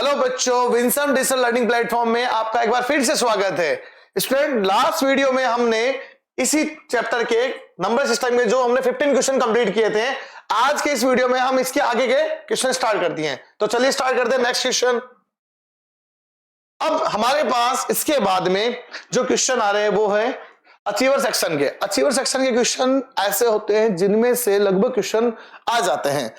Hello बच्चों, Vinson digital learning platform में आपका एक बार फिर से स्वागत है। स्टूडेंट, लास्ट वीडियो में हमने इसी चैप्टर के नंबर सिस्टम में जो हमने 15 क्वेश्चन कंप्लीट किए थे, आज के इस वीडियो में हम इसके आगे के क्वेश्चन स्टार्ट करती हैं। तो चलिए स्टार्ट करते हैं नेक्स्ट क्वेश्चन। अब हमारे पास इसके बाद में जो क्वेश्चन आ रहे हैं वो है अचीवर सेक्शन के। अचीवर सेक्शन के क्वेश्चन ऐसे होते हैं जिनमें से लगभग क्वेश्चन आ जाते हैं।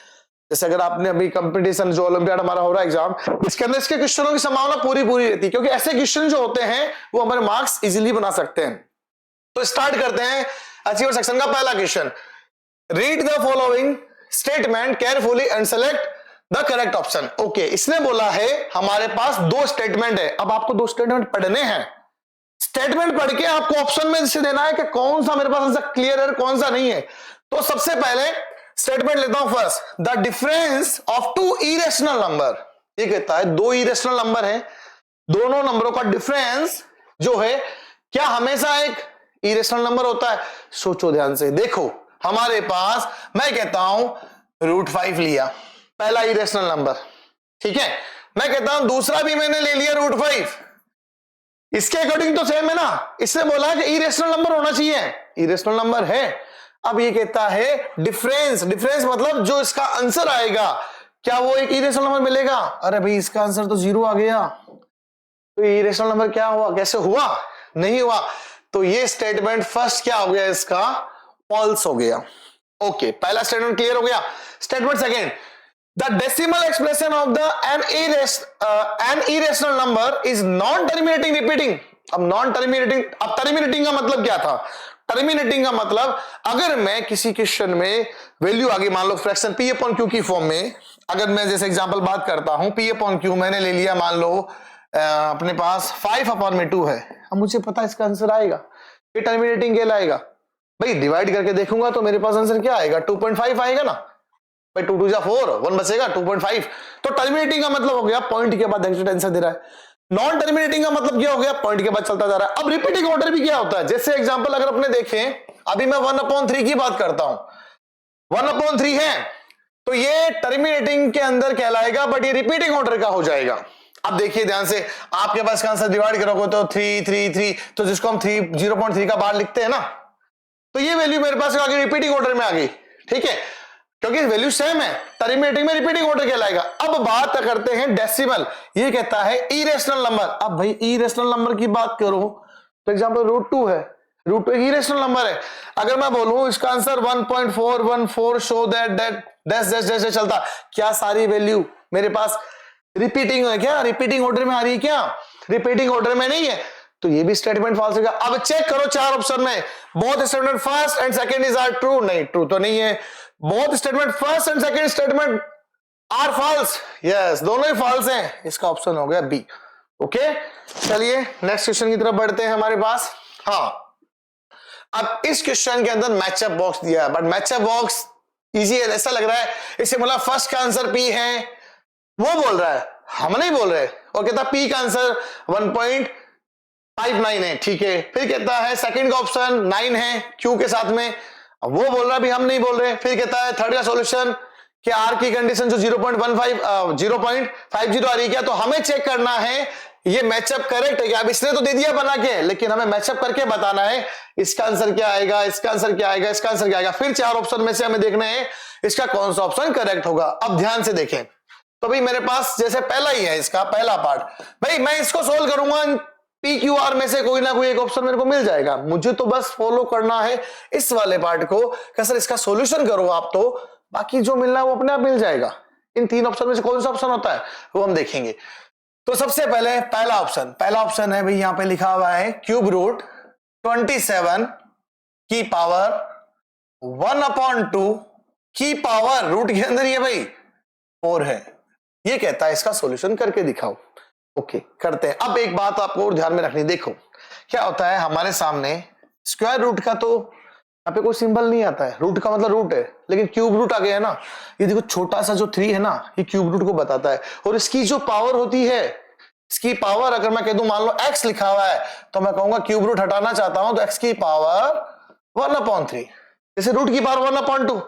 जैसे अगर आपने अभी कंपटीशन जो ओलंपियाड हमारा हो रहा है एग्जाम, इसके अंदर इसके क्वेश्चनों की संभावना पूरी रहती है, क्योंकि ऐसे क्वेश्चन जो होते हैं वो हमारे मार्क्स इजीली बना सकते हैं। तो स्टार्ट करते हैं अचीवर सेक्शन का पहला question. Read the following statement carefully and select the correct option. Okay, इसने बोला है हमारे पास दो स्टेटमेंट है। अब आपको दो स्टेटमेंट पढ़ने हैं। स्टेटमेंट पढ़ के आपको ऑप्शन में से देना है कि कौन सा मेरे पास आंसर क्लियर है, कौन सा नहीं है। तो सबसे पहले स्टेटमेंट लेता हूं first, the difference of two irrational number. ये कहता है दो इरेशनल नंबर है, दोनों नंबरों का डिफरेंस जो है क्या हमेशा एक इरेशनल नंबर होता है? सोचो ध्यान से, देखो हमारे पास मैं कहता हूं √5 लिया, पहला इरेशनल नंबर, ठीक है। मैं कहता हूं दूसरा भी मैंने ले लिया √5, इसके अकॉर्डिंग तो सेम है ना। इसने बोला कि इरेशनल नंबर होना चाहिए, इरेशनल नंबर है। अब ये कहता है डिफरेंस, डिफरेंस मतलब जो इसका आंसर आएगा क्या वो एक इरेशनल नंबर मिलेगा? अरे भाई इसका आंसर तो 0 आ गया, तो इरेशनल नंबर क्या हुआ, कैसे हुआ? नहीं हुआ। तो ये स्टेटमेंट फर्स्ट क्या हो गया, इसका फॉल्स हो गया। ओके, पहला स्टेटमेंट क्लियर हो गया। Statement second, the decimal expression of the an irrational number is non terminating repeating. अब नॉन टर्मिनेटिंग, अब टर्मिनेटिंग का मतलब क्या था? टर्मिनेटिंग का मतलब अगर मैं किसी क्वेश्चन में वैल्यू आगे मान लो फ्रैक्शन p अपॉन q की फॉर्म में, अगर मैं जैसे एग्जांपल बात करता हूं p अपॉन q मैंने ले लिया, मान लो अपने पास 5 अपॉन में 2 है। अब मुझे पता इसका आंसर आएगा, ये टर्मिनेटिंग कहलाएगा। भाई डिवाइड करके देखूंगा तो मेरे पास आंसर क्या आएगा, 2.5 आएगा ना भाई, 2 2 जा 4, 1 बचेगा 2.5। तो टर्मिनेटिंग का मतलब हो गया पॉइंट के बाद नेक्स्ट आंसर दे रहा है। नॉन टर्मिनेटिंग का मतलब क्या हो गया, पॉइंट के बाद चलता जा रहा है। अब रिपीटिंग ऑर्डर भी क्या होता है, जैसे एग्जांपल अगर अपने देखें, अभी मैं 1/3 की बात करता हूं, 1/3 है तो ये टर्मिनेटिंग के अंदर कहलाएगा, बट ये रिपीटिंग ऑर्डर का हो जाएगा। अब देखिए ध्यान से, आपके पास का आंसर डिवाइड करोगे तो 3 3 3, तो जिसको हम 0.3 का बाहर लिखते हैं ना, तो ये वैल्यू मेरे पास आगे रिपीटिंग ऑर्डर में आ गई, ठीक है, क्योंकि वैल्यू सेम है। टर्मिनेटिंग में रिपीटिंग ऑर्डर कहलाएगा। अब बात करते हैं डेसिमल, ये कहता है इरेशनल नंबर। अब भाई इरेशनल नंबर की बात करो तो एग्जांपल √2 है, √2 एक इरेशनल नंबर है। अगर मैं बोलूं इसका आंसर 1.414 शो दैट डैश चलता, क्या सारी वैल्यू मेरे पास रिपीटिंग है? क्या रिपीटिंग ऑर्डर में आ रही है? क्या रिपीटिंग ऑर्डर में नहीं है, तो ये भी स्टेटमेंट फॉल्स होगा। अब चेक करो चार ऑप्शन में, both statement first and second is are true, नहीं ट्रू तो नहीं है। Both statement first and second statement are false, yes दोनों ही फॉल्स हैं, इसका ऑप्शन हो गया बी। ओके, चलिए नेक्स्ट क्वेश्चन की तरफ बढ़ते हैं हमारे पास। हाँ, अब इस क्वेश्चन के अंदर मैचअप बॉक्स दिया है, बट मैचअप बॉक्स इजी है ऐसा लग रहा है, इससे बोला फर्स्ट का आंसर पी है, वो बोल रहा है, हम नहीं बोल रहे। और कहता पी का आंसर 1.59 है, ठीक है। फिर कहता है सेकंड का ऑप्शन 9 है क्यू के साथ में, वो बोल रहा है भी हम नहीं बोल रहे। फिर कहता है थर्ड का सॉल्यूशन कि आर की कंडीशन जो 0.50 आ रही है क्या, तो हमें चेक करना है ये मैचअप करेक्ट है क्या। अब इसने तो दे दिया बना के, लेकिन हमें मैचअप करके बताना है इसका आंसर क्या आएगा, इसका आंसर क्या आएगा, इसका आंसर क्या आएगा। फिर चार ऑप्शन में से हमें देखना है इसका कौन सा ऑप्शन करेक्ट होगा। अब ध्यान से देखें, तो भाई मेरे पास जैसे पहला ही है इसका पहला पार्ट, भाई मैं इसको सोल्व करूंगा, PQR में से कोई ना कोई एक ऑप्शन मेरे को मिल जाएगा। मुझे तो बस फॉलो करना है इस वाले पार्ट को कि सर इसका सॉल्यूशन करो आप, तो बाकी जो मिलना है वो अपने आप मिल जाएगा। इन तीन ऑप्शन में से कौन सा ऑप्शन होता है वो हम देखेंगे। तो सबसे पहले पहला ऑप्शन है भाई, यहां पे लिखा हुआ है क्यूब रूट 27 की पावर 1/2 की पावर रूट के अंदर ये भाई 4 है। ये कहता है इसका सॉल्यूशन करके दिखाओ। ओके, करते हैं। अब एक बात आपको और ध्यान में रखनी, देखो क्या होता है हमारे सामने स्क्वायर रूट का तो यहाँ पे कोई सिंबल नहीं आता है, रूट का मतलब रूट है, लेकिन क्यूब रूट आ गया है ना। ये देखो छोटा सा जो 3 है ना, ये क्यूब रूट को बताता है। और इसकी जो पावर होती है, इसकी पावर अगर मैं कह दूं मान लो x लिखा हुआ है, तो मैं कहूंगा क्यूब रूट हटाना चाहता हूं तो x की पावर 1/3, जैसे रूट की पावर 1/2,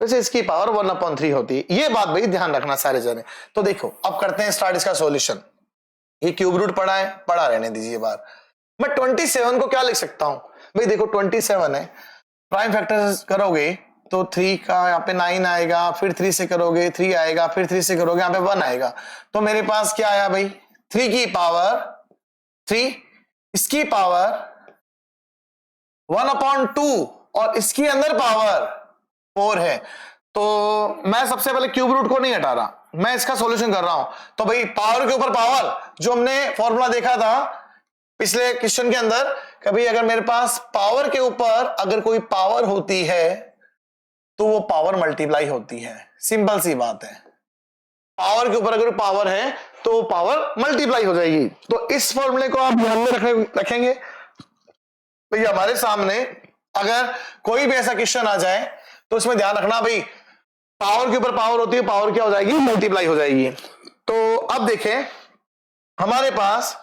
वैसे इसकी पावर 1/3 होती है। ये बात भाई ध्यान रखना सारे जने। तो देखो अब करते हैं स्टार्ट इसका सॉल्यूशन। ये क्यूब रूट पड़ा है, पड़ा रहने दीजिए बार। मैं 27 को क्या लिख सकता हूं भाई, देखो 27 है, प्राइम फैक्टर करोगे तो 3 का यहाँ पे 9 आएगा, फिर 3 से करोगे 3 आएगा, फिर 3 से करोगे यहाँ पे 1 आएगा। तो मेरे पास क्या आया भाई, 3 की पावर 3, इसकी पावर 1/2 और इसकी अंदर पावर 4 है। तो मैं सबसे पहले क्यूब रूट को नहीं हटा रहा, मैं इसका सॉल्यूशन कर रहा हूं। तो भाई पावर के ऊपर पावर, जो हमने फॉर्मूला देखा था पिछले क्वेश्चन के अंदर, कभी अगर मेरे पास पावर के ऊपर अगर कोई पावर होती है तो वो पावर मल्टीप्लाई होती है। सिंपल सी बात है, पावर के ऊपर अगर पावर है तो वो पावर मल्टीप्लाई हो जाएगी। तो इस फॉर्मूले को आप ध्यान में रखेंगे। भाई हमारे सामने अगर कोई भी ऐसा क्वेश्चन आ जाए तो इसमें ध्यान रखना भाई, पावर के ऊपर पावर होती है, पावर क्या हो जाएगी, मल्टीप्लाई हो जाएगी। तो अब देखें हमारे पास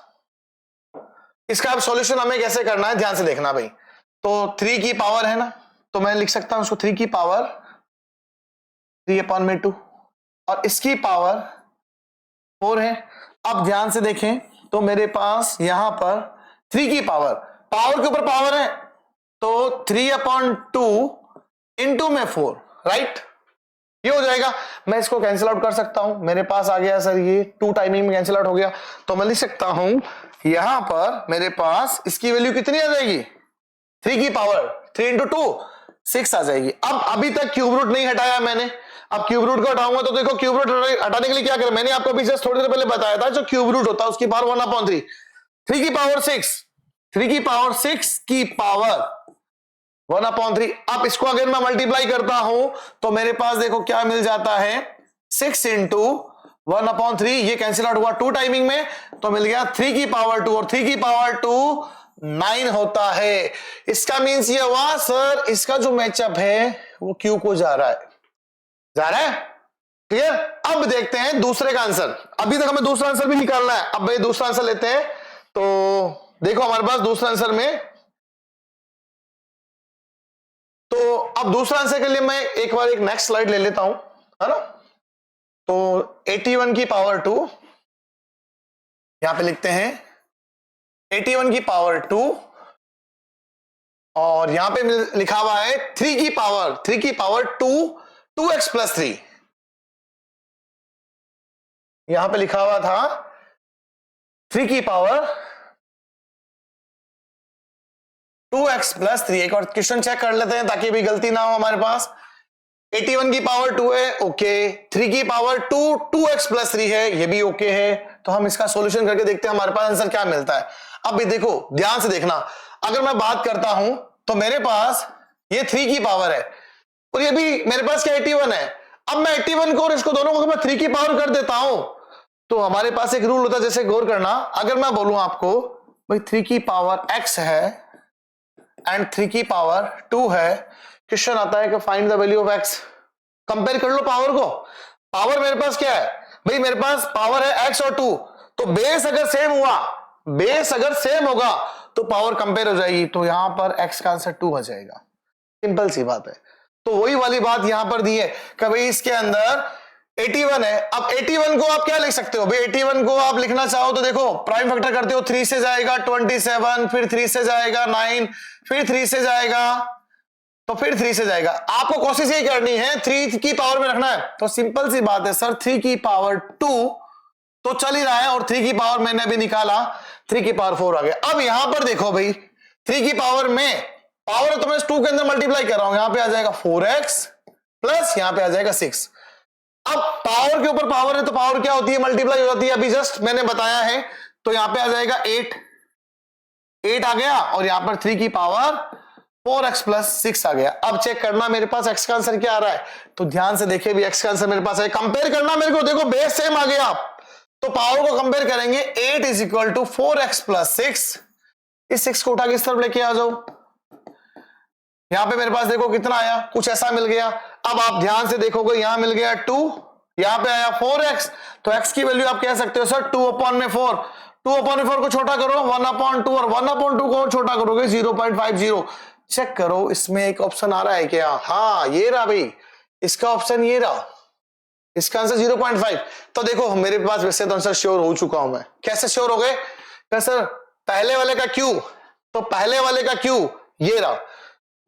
इसका अब सॉल्यूशन हमें कैसे करना है, ध्यान से देखना भाई। तो 3 की पावर है ना, तो मैं लिख सकता हूं उसको 3 की पावर 3/2 और इसकी पावर 4 है। अब ध्यान से देखें तो मेरे पास यहां पर 3 की पावर, पावर के ऊपर पावर है तो 3/2 इंटू में 4, राइट, ये हो जाएगा। मैं इसको कैंसिल आउट कर सकता हूं, मेरे पास आ गया सर ये 2 टाइमिंग में कैंसिल आउट हो गया। तो मैं लिख सकता हूं यहां पर मेरे पास इसकी वैल्यू कितनी आ जाएगी, 3 की पावर 3 इंटू 2 6 आ जाएगी। अब अभी तक क्यूब रूट नहीं हटाया मैंने, अब क्यूब रूट को हटाऊंगा तो देखो क्यूब रूट हटाने के लिए क्या करें, मैंने आपको अभी जस्ट थोड़ी देर पहले बताया था, जो क्यूब रूट होता है उसकी पावर 1/3, 3 की पावर 6, 3 की पावर 6 की पावर 1/3। अब इसको अगर मैं मल्टीप्लाई करता हूं तो मेरे पास देखो क्या मिल जाता है, 6 इंटू 1/3, ये कैंसिल आउट हुआ 2 टाइमिंग में, तो मिल गया 3 की पावर 2 और 3 की पावर 2 9 होता है। इसका मीन्स ये हुआ सर इसका जो मैचअप है वो क्यू को जा रहा है, जा रहा है, क्लियर। अब देखते हैं दूसरे का आंसर, अभी तक हमें दूसरा आंसर भी निकालना है। अब भाई दूसरा आंसर लेते हैं। तो देखो हमारे पास दूसरा आंसर में, तो अब दूसरा आंसर के लिए मैं एक बार एक नेक्स्ट स्लाइड ले लेता हूं, है ना। तो 81 की पावर 2 यहां पे लिखते हैं, 81 की पावर 2 और यहां पे लिखा हुआ है 3 की पावर 2 2x प्लस 3, यहां पे लिखा हुआ था 3 की पावर 2x प्लस 3। एक और क्वेश्चन चेक कर लेते हैं ताकि भी गलती ना हो हमारे पास। 81 की पावर 2 है, ओके, 3 की पावर 2 2x प्लस 3 है, ये भी ओके है। तो हम इसका सॉल्यूशन करके देखते हैं हमारे पास आंसर क्या मिलता है। अब भी देखो ध्यान से देखना, अगर मैं बात करता हूं तो मेरे पास ये 3 की पावर है और ये भी मेरे पास क्या 81 है। अब मैं 81 को और इसको दोनों को मैं 3 की पावर कर देता हूं तो हमारे पास एक रूल होता है, जैसे गौर करना, अगर मैं बोलूं आपको भाई 3 की पावर x है एंड 3 की पावर 2 है, क्वेश्चन आता है कि find the value of x। Compare कर लो पावर को, पावर मेरे पास क्या है भाई, मेरे पास पावर है x और 2, तो बेस अगर सेम हुआ, बेस अगर सेम होगा तो पावर कंपेयर हो जाएगी, तो यहां पर x का आंसर 2 आ जाएगा। सिंपल सी बात है। तो वही वाली बात यहां पर दी है कि भाई इसके अंदर 81 है। अब 81 को आप क्या लिख सकते हो भाई, 81 को आप लिखना चाहो तो देखो प्राइम फैक्टर करते हो, 3 से जाएगा 27, फिर 3 से जाएगा 9, फिर 3 से जाएगा, तो फिर 3 से जाएगा। आपको कोशिश यही करनी है 3 की पावर में रखना है। तो सिंपल सी बात है सर, 3 की पावर 2 तो चल ही रहा है और 3 की पावर मैंने अभी निकाला, 3 की पावर 4 आ गया। अब यहां पर देखो भाई 3 की पावर में पावर है तो मैं 2 के अंदर मल्टीप्लाई कर रहा हूं, यहां पे आ जाएगा 4x प्लस यहां पे आ जाएगा 6। अब पावर के ऊपर पावर है तो पावर क्या होती है, मल्टीप्लाई हो जाती है, अभी जस्ट मैंने बताया है। तो यहां पे आ जाएगा 8 आ गया और यहां पर 3 की पावर 4x प्लस 6 आ गया। अब चेक करना मेरे पास x का आंसर क्या आ रहा है, तो ध्यान से देखिए भी x का आंसर मेरे पास है। कंपेयर करना मेरे को, देखो बेस सेम आ गया, तो पावर को कंपेयर करेंगे। 8 is equal to 4x plus 6, इस 6 को उठा के इस तरफ लेके आ जाओ, यहां पे मेरे पास देखो कितना आया, कुछ ऐसा मिल गया। अब आप ध्यान से देखोगे यहां मिल गया 2, यहां पे आया 4x, तो x की वैल्यू आप कह सकते हो सर 2/4, 2/4 को छोटा करो 1/2 और 1/2 को छोटा करोगे 0.50। चेक करो इसमें एक ऑप्शन आ रहा है क्या, हाँ ये रहा भाई, इसका ऑप्शन ये रहा, इसका आंसर 0.5। तो देखो मेरे पास वैसे तो आंसर श्योर हो चुका हूं मैं। कैसे श्योर हो गए? सर पहले वाले का क्यू, तो पहले वाले का क्यू ये रहा,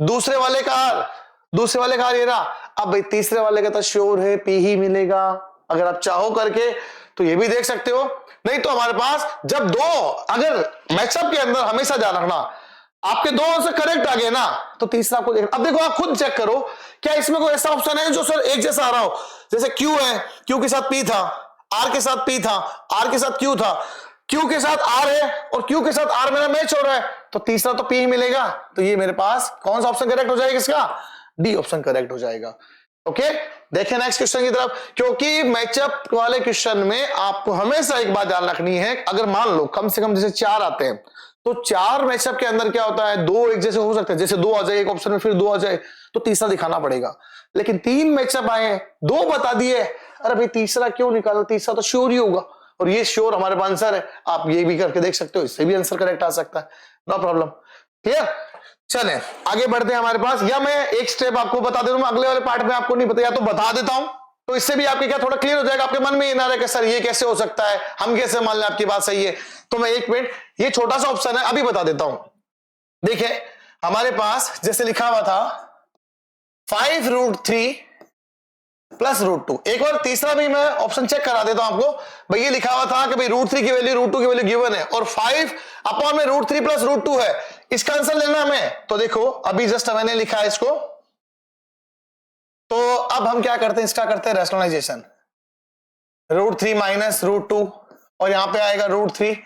दूसरे वाले का आर, दूसरे वाले का आर ये रहा। अब भाई तीसरे वाले का तो श्योर है पी ही मिलेगा। अगर आप चाहो करके तो ये भी देख सकते हो, नहीं तो हमारे पास जब दो, अगर मैचअप के अंदर हमेशा ध्यान रखना आपके दो आंसर करेक्ट आ गए ना तो तीसरा आपको देखना। अब देखो आप खुद चेक करो, क्या इसमें कोई ऐसा ऑप्शन है जो सर एक जैसा आ रहा हो? जैसे क्यू है, क्यू के साथ पी था, आर के साथ पी था, आर के साथ क्यू था, क्यू के साथ आर है और क्यू के साथ आर मेरा मैच हो रहा है, तो तीसरा तो पी ही मिलेगा। तो ये मेरे पास कौन सा ऑप्शन करेक्ट हो जाएगा? इसका डी ऑप्शन करेक्ट हो जाएगा। ओके, देखें नेक्स्ट क्वेश्चन की तरफ, क्योंकि मैचअप वाले क्वेश्चन में आपको हमेशा एक बात ध्यान रखनी है, अगर मान लो कम से कम जैसे 4 आते हैं तो 4 मैचअप के अंदर क्या होता है, 2 एक जैसे हो सकते हैं, जैसे 2 आ जाए एक ऑप्शन में फिर 2 आ जाए तो तीसरा दिखाना पड़ेगा। लेकिन 3 मैचअप आए, 2 बता दिए, अरे भाई तीसरा क्यों निकाला? तीसरा तो श्योर ही होगा और ये श्योर हमारे पास आंसर है। आप ये भी करके देख सकते हो, इससे भी आंसर करेक्ट आ सकता है, नो प्रॉब्लम। क्लियर? चले आगे बढ़ते हैं हमारे पास, या मैं एक स्टेप आपको बता दे दूं, अगले वाले पार्ट में आपको नहीं पता या तो बता देता हूं, तो इससे भी आपके क्या थोड़ा क्लियर हो जाएगा, आपके मन में ये ना रहे कि सर ये कैसे हो सकता है, हम कैसे मान लें आपकी बात सही है। तो मैं एक मिनट, ये छोटा सा ऑप्शन है अभी बता देता हूं। देखिए हमारे पास जैसे लिखा हुआ था 5√3 प्लस √2। एक और तीसरा भी मैं ऑप्शन चेक करा देता हूं आपको। भाई ये लिखा हुआ था कि भाई √3 की वैल्यू √2 की वैल्यू गिवन है और 5 अपॉन में √3 प्लस √2 है, इसका आंसर लेना हमें। तो देखो अभी जस्ट मैंने लिखा है इसको, तो अब हम क्या करते हैं, इसका करते हैं रैशनलाइजेशन। √3 माइनस √2 और यहां पे आएगा √3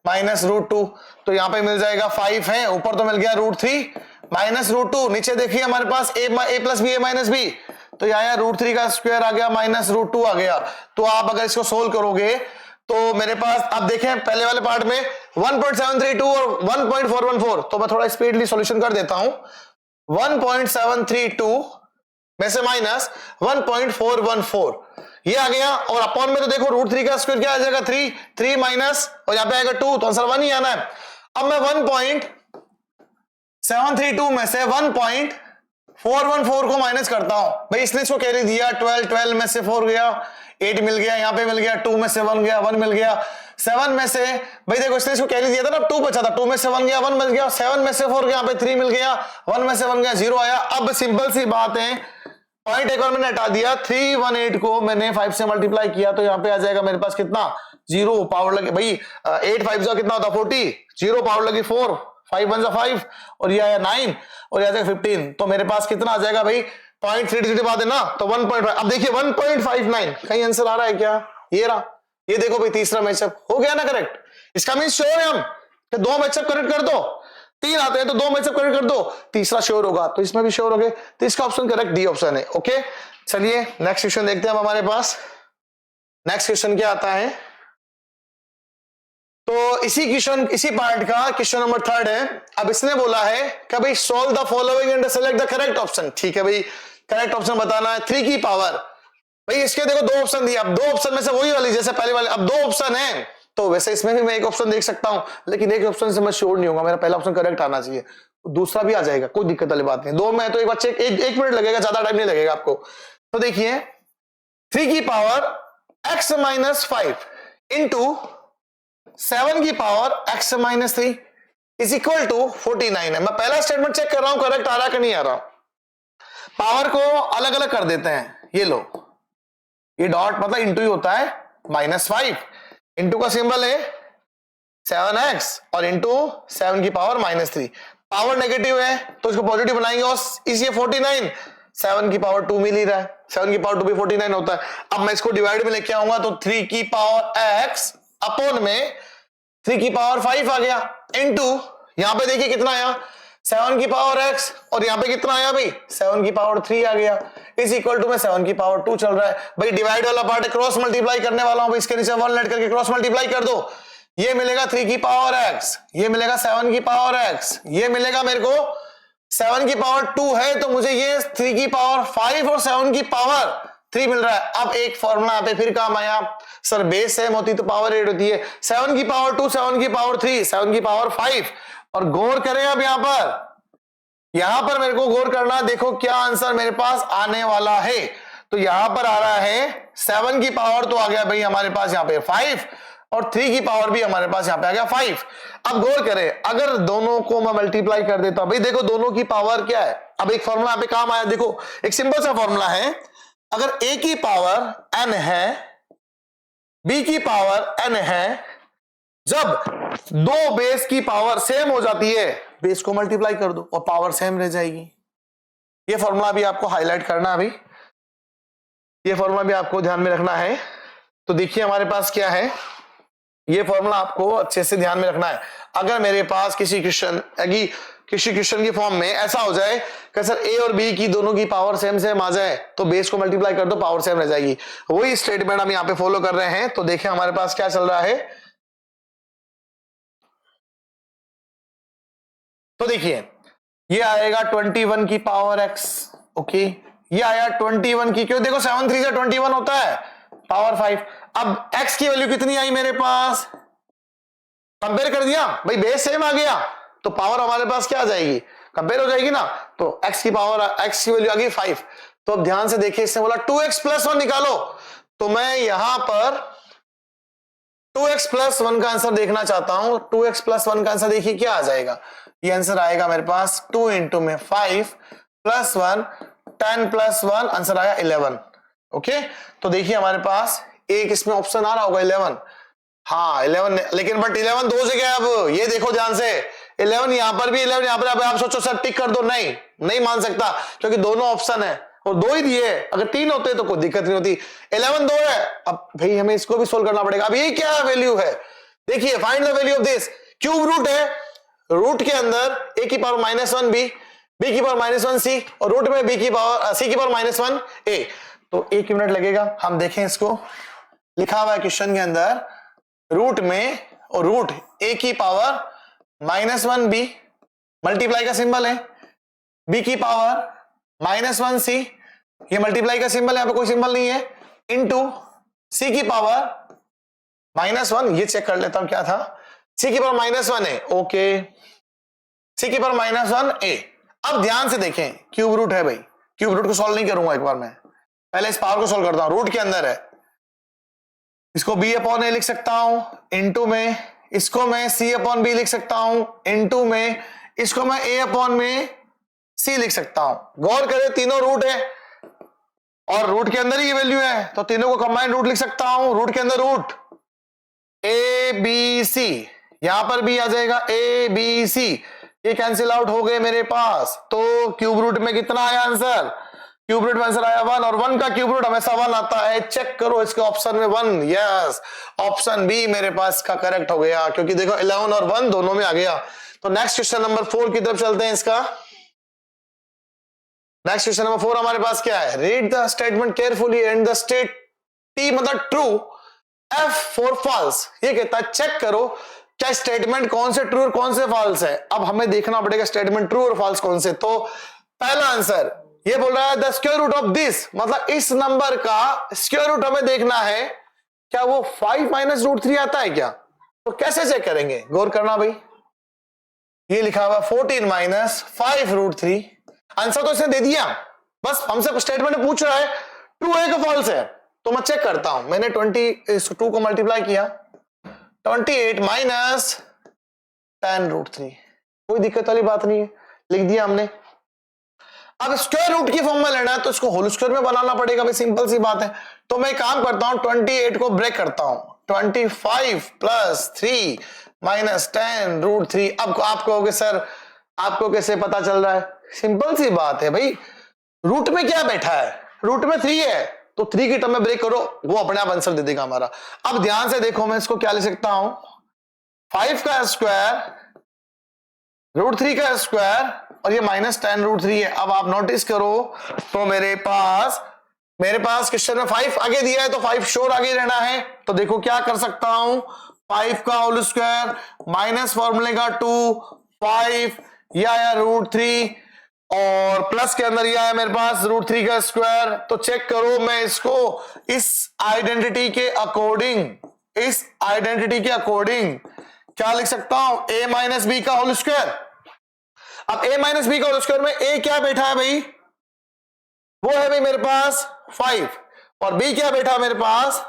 माइनस √2, तो यहां पे मिल जाएगा 5 है, ऊपर तो मिल गया √3 माइनस √2, नीचे देखिए हमारे पास a plus b, a minus b, तो यहाँ √3 का स्क्वायर आ गया माइनस √2 आ गया। तो आप अगर इसको सोल्व करोगे तो मेरे पास, आप देखें पहले वाले पार्ट में 1.732 और 1.414, तो मैं थोड़ा स्पीडली सॉल्यूशन कर देता हूं। 1.732 में से माइनस 1.414 ये आ गया, और अपॉन में तो देखो √3 का स्क्वायर क्या आ जाएगा 3 माइनस और यहां पे आएगा 2, तो आंसर 1 ही आना है। अब मैं 1.732 में से 1.414 को माइनस करता हूं। भाई इसने इसको कैरी दिया, 12 में से 4 गया, 8 मिल गया, यहां पे मिल गया, 2 में से 1 गया, 1 मिल गया, 7 में से, भाई देखो इसने इसको कैरी दिया था ना, 2 बचा था, 2 में से 1 गया, 1 मिल गया, 7 में से 4 गया, यहां पे 3 मिल गया, 1 में से 1 गया, 0 आया। अब सिंपल सी बात है, पॉइंट एक और मैंने हटा दिया, 318 को मैंने 5 से मल्टीप्लाई किया, तो यहां पे आ जाएगा मेरे पास कितना, 0 पावर लगे, भाई 8 5 कितना होता 40, 0 पावर लगी 4, 5 1 5 और ये आया 9 और ये आ जाएगा 15, तो मेरे पास कितना आ जाएगा भाई 0.3 बात है ना, तो 1.5। अब देखिए 1.59 कहीं आंसर आ रहा है क्या? ये रहा, ये देखो भाई तीसरा मैचअप हो गया ना करेक्ट। इसका मीन श्योर है हम कि 2 मैचअप करेक्ट कर दो, 3 आते हैं तो 2 मैचअप करेक्ट कर दो, तीसरा श्योर होगा, तो इसमें भी श्योर हो गए, तो इसका ऑप्शन करेक्ट डी ऑप्शन है। ओके चलिए नेक्स्ट क्वेश्चन देखते हैं हम हमारे पास। नेक्स्ट क्वेश्चन क्या आता है, तो इसी क्वेश्चन, इसी पार्ट का क्वेश्चन नंबर 3 है। अब इसने बोला है कि भाई solve the following and select the correct option. ठीक है भाई, करेक्ट ऑप्शन बताना है, 3 की पावर। भाई इसके देखो 2 ऑप्शन दिए, अब 2 ऑप्शन में से वही वाली जैसे पहले वाले, अब 2 ऑप्शन है, तो वैसे इसमें भी मैं एक ऑप्शन देख सकता हूं, लेकिन एक ऑप्शन से मैं श्योर नहीं होगा, मेरा पहला ऑप्शन करेक्ट आना चाहिए, दूसरा भी आ जाएगा, कोई दिक्कत वाली बात नहीं। 2 में तो एक बार चेक, एक मिनट लगेगा, ज्यादा टाइम नहीं लगेगा आपको। तो देखिए 3 की पावर x माइनस 5 इंटू 7 की power x minus 3 is equal to 49 है। मैं पहला स्टेटमेंट चेक कर रहा हूं करेक्ट आ रहा कि नहीं आ रहा। पावर को अलग अलग कर देते हैं, ये लो, ये डॉट मतलब इंटू ही होता है, -5 इंटू का सिंबल है 7x और इंटू 7 की पावर -3, पावर नेगेटिव है तो इसको पॉजिटिव बनाएंगे और इसलिए 49, 7 की पावर 2 मिल ही रहा है, 7 की पावर 2 भी 49 होता है। अब मैं इसको डिवाइड में लेके आऊंगा तो 3 की पावर x अपॉन में 3 की पावर 5 आ गया, इंटू यहां पे देखिए कितना आया 7 की पावर x और यहां पे कितना आया भाई 7 की पावर 3 आ गया, इज इक्वल टू में 7 की पावर 2 चल रहा है। भाई डिवाइड वाला पार्ट क्रॉस मल्टीप्लाई करने वाला हूं, इसके नीचे 1 लेट करके क्रॉस मल्टीप्लाई कर दो, ये मिलेगा 3 की पावर x, ये मिलेगा 7 की पावर x, ये मिलेगा मेरे को 7 की पावर 2 है तो मुझे ये 3 की पावर 5 और 7 की पावर 3 मिल रहा है। अब एक फॉर्मूला यहाँ पे फिर काम आया, सर बेस सेम होती तो पावर 8 होती है, 7 की पावर 2, 7 की पावर 3, 7 की पावर 5, और गौर करें अब यहां पर यहां पर मेरे को गौर करना, देखो क्या आंसर मेरे पास आने वाला है। तो यहां पर आ रहा है 7 की पावर तो आ गया भाई हमारे पास यहाँ पे 5 और 3 की पावर भी हमारे पास यहाँ पे आ गया 5। अब गौर करें, अगर दोनों को मैं मल्टीप्लाई कर देता हूं, भाई देखो दोनों की पावर क्या है। अब एक फॉर्मूला यहाँ पे काम आया, देखो एक सिंपल सा फॉर्मूला है, अगर a की पावर n है, b की पावर n है, जब दो बेस की पावर सेम हो जाती है, बेस को मल्टीप्लाई कर दो और पावर सेम रह जाएगी। ये फॉर्मूला भी आपको हाईलाइट करना है, अभी ये फॉर्मूला भी आपको ध्यान में रखना है। तो देखिए हमारे पास क्या है, ये फॉर्मूला आपको अच्छे से ध्यान में रखना है। अगर मेरे पास किसी क्वेश्चन की फॉर्म में ऐसा हो जाए कि सर ए और बी की दोनों की पावर सेम सेम आ जाए, तो बेस को मल्टीप्लाई कर दो, पावर सेम रह जाएगी। वही स्टेटमेंट हम यहाँ पे फॉलो कर रहे हैं। तो देखिए हमारे पास क्या चल रहा है, तो देखिए ये आएगा 21 की पावर x, ओके, ये आया 21 की, क्यों देखो 7 3 से 21 होता है, पावर 5। अब x की वैल्यू कितनी आई मेरे पास, कंपेयर कर दिया भाई, बेस सेम आ गया तो पावर हमारे पास क्या आ जाएगी, कंपेयर हो जाएगी ना। तो x की वैल्यू आ गई 5। तो अब ध्यान से देखिए, इसने बोला 2x + 1 निकालो, तो मैं यहां पर 2x + 1 का आंसर देखना चाहता हूं। 2x + 1 का आंसर देखिए क्या आ जाएगा, ये आंसर आएगा मेरे पास 2 × में 5 + 1 10 + 1 आंसर आया 11। ओके, तो देखिए हमारे पास एक इसमें ऑप्शन आ रहा होगा 11, हाँ 11, लेकिन बट 11 दो जगह, अब ये देखो ध्यान से, 11 यहां पर भी 11 यहां पर, अब आप सोचो सर टिक कर दो, नहीं मान सकता, क्योंकि दोनों ऑप्शन है और दो ही दिए, अगर 3 होते तो कोई दिक्कत नहीं होती। 11 दो है, अब भाई हमें इसको भी सोल्व करना पड़ेगा। अब ये क्या वैल्यू है, देखिए find the value of this, cube root है, रूट के अंदर a की पावर -1 b, b की पावर -1 c और रूट में c की पावर -1 a। तो 1 मिनट लगेगा, हम देखें इसको, लिखा हुआ है क्वेश्चन के अंदर रूट में, और रूट a की पावर -1 b, मल्टीप्लाई का सिंबल है, b की पावर -1 c, ये मल्टीप्लाई का सिंबल है, यहाँ पे कोई सिंबल नहीं है, इनटू c की पावर -1, ये चेक कर लेता हूं क्या था, c की पावर -1 है, ओके, c की पावर -1 a। अब ध्यान से देखें, क्यूब रूट है भाई, क्यूब रूट को सॉल्व नहीं करूंगा एक बार, मैं पहले इस पावर को सॉल्व करता हूं। रूट के अंदर है, इसको b/a लिख सकता हूं, इनटू में इसको मैं c/b लिख सकता हूं, इनटू में इसको मैं a/c लिख सकता हूं। गौर करें तीनों रूट है और रूट के अंदर ही ये वैल्यू है, तो तीनों को कंबाइंड रूट लिख सकता हूं। रूट के अंदर रूट a b c, यहां पर भी आ जाएगा a b c, ये कैंसिल आउट हो गए मेरे पास। तो क्यूब रूट में कितना आया आंसर, क्यूब रूट में आंसर आया 1, और 1 का क्यूब रूट हमेशा 1 आता है, चेक करो इसके ऑप्शन में 1, यस ऑप्शन बी मेरे पास का करेक्ट हो गया, क्योंकि देखो 11 और 1 दोनों में आ गया। तो नेक्स्ट क्वेश्चन नंबर 4 की तरफ चलते हैं। इसका नेक्स्ट क्वेश्चन नंबर 4 हमारे पास क्या है, read the statement carefully and the state T मतलब ट्रू, एफ फॉर फॉल्स। ये कहता है चेक करो क्या स्टेटमेंट कौन से ट्रू और कौन से फॉल्स है। अब हमें देखना पड़ेगा स्टेटमेंट ट्रू और फॉल्स कौन से। तो पहला आंसर ये बोल रहा है the square root of this, मतलब इस नंबर का स्क्वायर रूट हमें देखना है, क्या वो 5 - √3 आता है क्या। तो कैसे चेक करेंगे, गौर करना भाई, ये लिखा हुआ 14 - 5 √3, आंसर तो इसने दे दिया, बस हमसे स्टेटमेंट पूछ रहा है ट्रू है कि फॉल्स है। तो मैं चेक करता हूं, मैंने 22 को मल्टीप्लाई किया, 28 - 10 √3, कोई दिक्कत वाली बात नहीं है, लिख दिया हमने। अब स्क्वायर रूट की फॉर्म में लेना है तो इसको होल स्क्वायर में बनाना पड़ेगा भाई, सिंपल सी बात है। तो मैं काम करता हूं 28 को ब्रेक करता हूं, 25 + 3 - 10 √3। अब आप कहोगे सर आपको कैसे पता चल रहा है, सिंपल सी बात है भाई, रूट में क्या बैठा है, रूट में 3 है, तो 3 की टर्म में ब्रेक करो, वो अपने आप आंसर दे देगा हमारा। अब ध्यान से देखो, मैं इसको क्या लिख सकता हूं, 5 का स्क्वायर √3 का स्क्वायर और ये -10 √3 है। अब आप नोटिस करो तो मेरे पास क्वेश्चन में 5 आगे दिया है, तो 5 श्योर आगे रहना है। तो देखो क्या कर सकता हूं, 5 का होल स्क्वायर माइनस फॉर्मूले का 2 5, यह आया √3 और प्लस के अंदर यह है मेरे पास √3 का स्क्वायर। तो चेक करो, मैं इसको इस आइडेंटिटी के अकॉर्डिंग क्या लिख सकता हूं, a - b का होल स्क्वायर। अब a माइनस बी का होल स्क्वायर में a क्या बैठा है भाई, वो है भाई मेरे पास 5, और b क्या बैठा मेरे पास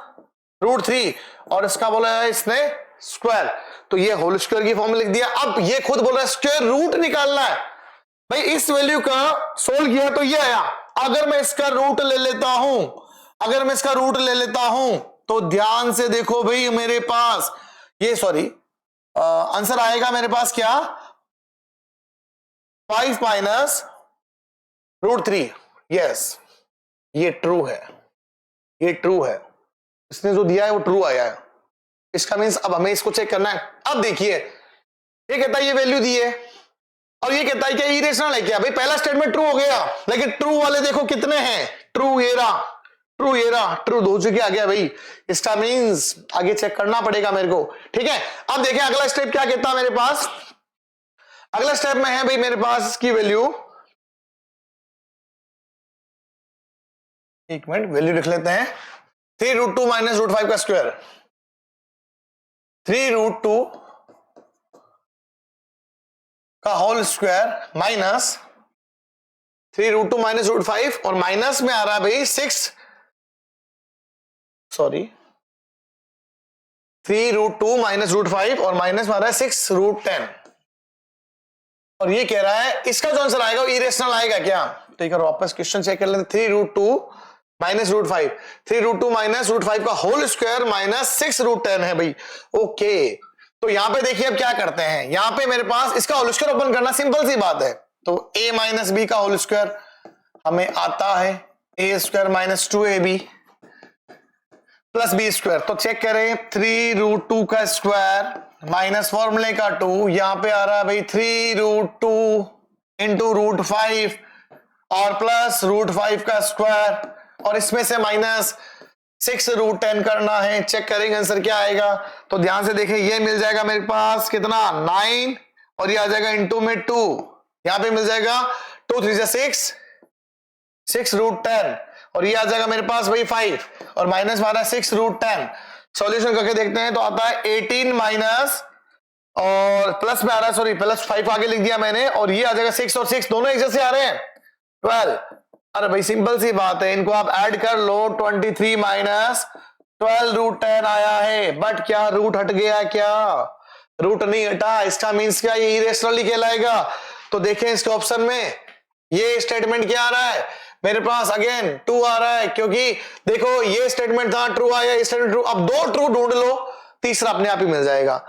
√3, और इसका बोला है इसने स्क्वायर, तो ये होल स्क्वायर की फॉर्म में लिख दिया। अब ये खुद बोल रहा है स्क्वायर रूट निकालना है भाई, इस वैल्यू का सोल्व किया तो ये आया। अगर मैं इसका रूट ले लेता हूं, अगर मैं इसका रूट ले लेता हूं तो ध्यान से देखो भाई मेरे पास ये आंसर आएगा मेरे पास क्या, 5 माइनस √3। यस, ये ट्रू है, ये ट्रू है, इसने जो दिया है वो ट्रू आया है। इसका मीन्स अब हमें इसको चेक करना है। अब देखिए ये कहता है ये वैल्यू दी है और ये कहता है कि इरेशनल है क्या, भाई पहला स्टेटमेंट ट्रू हो गया, लेकिन ट्रू वाले देखो कितने हैं, ट्रू ये रहा, ट्रू ये रहा, ट्रू दो चुके आ गया भाई। इसका मीन्स आगे चेक करना पड़ेगा मेरे को, ठीक है। अब देखिए अगला स्टेप क्या कहता है मेरे पास, अगला स्टेप में है भाई मेरे पास इसकी वैल्यू, एक मिनट वैल्यू लिख लेते हैं, 3√2 माइनस √5 का स्क्वायर, 3√2 का होल स्क्वायर माइनस 3√2 माइनस √5, और माइनस में आ रहा है भाई 3√2 माइनस √5 और माइनस में आ रहा है 6√10, और ये कह रहा है इसका जो आंसर आएगा वो इरेशनल आएगा क्या। तो एक बार वापस क्वेश्चन चेक कर लेते, 3√2 माइनस √5, 3√2 माइनस √5 का होल स्क्वायर माइनस 6√10 है भाई। ओके, तो यहां पे देखिए अब क्या करते हैं, यहां पे मेरे पास इसका होल स्क्वायर ओपन करना सिंपल सी बात है, तो a माइनस बी का होल स्क्वायर हमें आता है a square minus 2ab plus b square. तो चेक करें, 3√2 का स्क्वायर माइनस फॉर्मूले का 2, यहां पे आ रहा है भाई 3√2 इंटू √5 और प्लस √5 का स्क्वायर, और इसमें से माइनस 6√10 करना है। चेक करेंगे आंसर क्या आएगा, तो ध्यान से देखें, ये मिल जाएगा मेरे पास कितना 9, और ये आ जाएगा इंटू में 2, यहां पे मिल जाएगा 2 3 6, 6√10, और ये आ जाएगा मेरे पास भाई 5, और माइनस मारा 6√10। सॉल्यूशन करके देखते हैं तो आता है 18 माइनस और प्लस में आ रहा है, सॉरी प्लस 5 आगे लिख दिया मैंने, और ये आ जाएगा 6 और 6 दोनों एक जैसे आ रहे हैं 12। अरे भाई सिंपल सी बात है, इनको आप ऐड कर लो, 23 माइनस 12√10 आया है, बट क्या रूट हट गया क्या, रूट नहीं हटा, इसका मीन्स क्या, ये इरेशनल कहलाएगा। तो देखें इसके ऑप्शन में ये स्टेटमेंट क्या आ रहा है मेरे पास, अगेन 2 आ रहा है, क्योंकि देखो ये स्टेटमेंट था ट्रू आया, ये स्टेटमेंट ट्रू, अब 2 ट्रू ढूंढ लो, तीसरा अपने आप ही मिल जाएगा।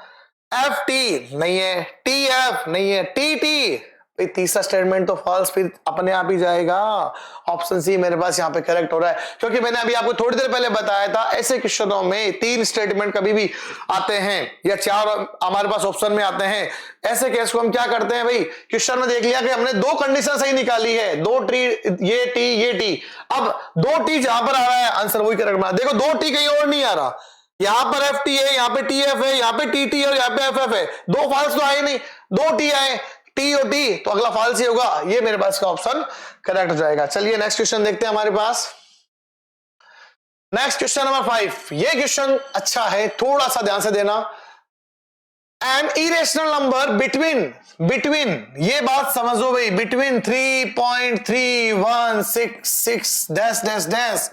FT नहीं है, TF नहीं है, TT, तीसरा स्टेटमेंट तो फॉल्स फिर अपने आप ही जाएगा। ऑप्शन सी मेरे पास यहाँ पे करेक्ट हो रहा है, क्योंकि मैंने अभी आपको थोड़ी देर पहले बताया था ऐसे क्वेश्चनों में 3 स्टेटमेंट कभी भी आते हैं या 4 हमारे पास ऑप्शन में आते हैं। ऐसे केस को हम क्या करते हैं भाई, क्वेश्चन में देख लिया कि हमने 2 कंडीशन सही निकाली है, 2 टी ये टी, अब 2 टी जहां पर आ रहा है आंसर वही करेक्ट बना। देखो 2 टी कहीं और नहीं आ रहा, यहां पर FT है, यहाँ पे TF है, यहाँ पे TT और यहाँ पे FF है, 2 फॉल्स तो आए नहीं, 2 टी आए, टी और टी, तो अगला फॉल्स ही होगा, ये मेरे पास का ऑप्शन करेक्ट हो जाएगा। चलिए नेक्स्ट क्वेश्चन देखते हैं हमारे पास, नेक्स्ट क्वेश्चन नंबर 5। ये क्वेश्चन अच्छा है, थोड़ा सा ध्यान से देना। एन इरेशनल नंबर बिटवीन ये बात समझो भाई, between 3.3166 dash dash dash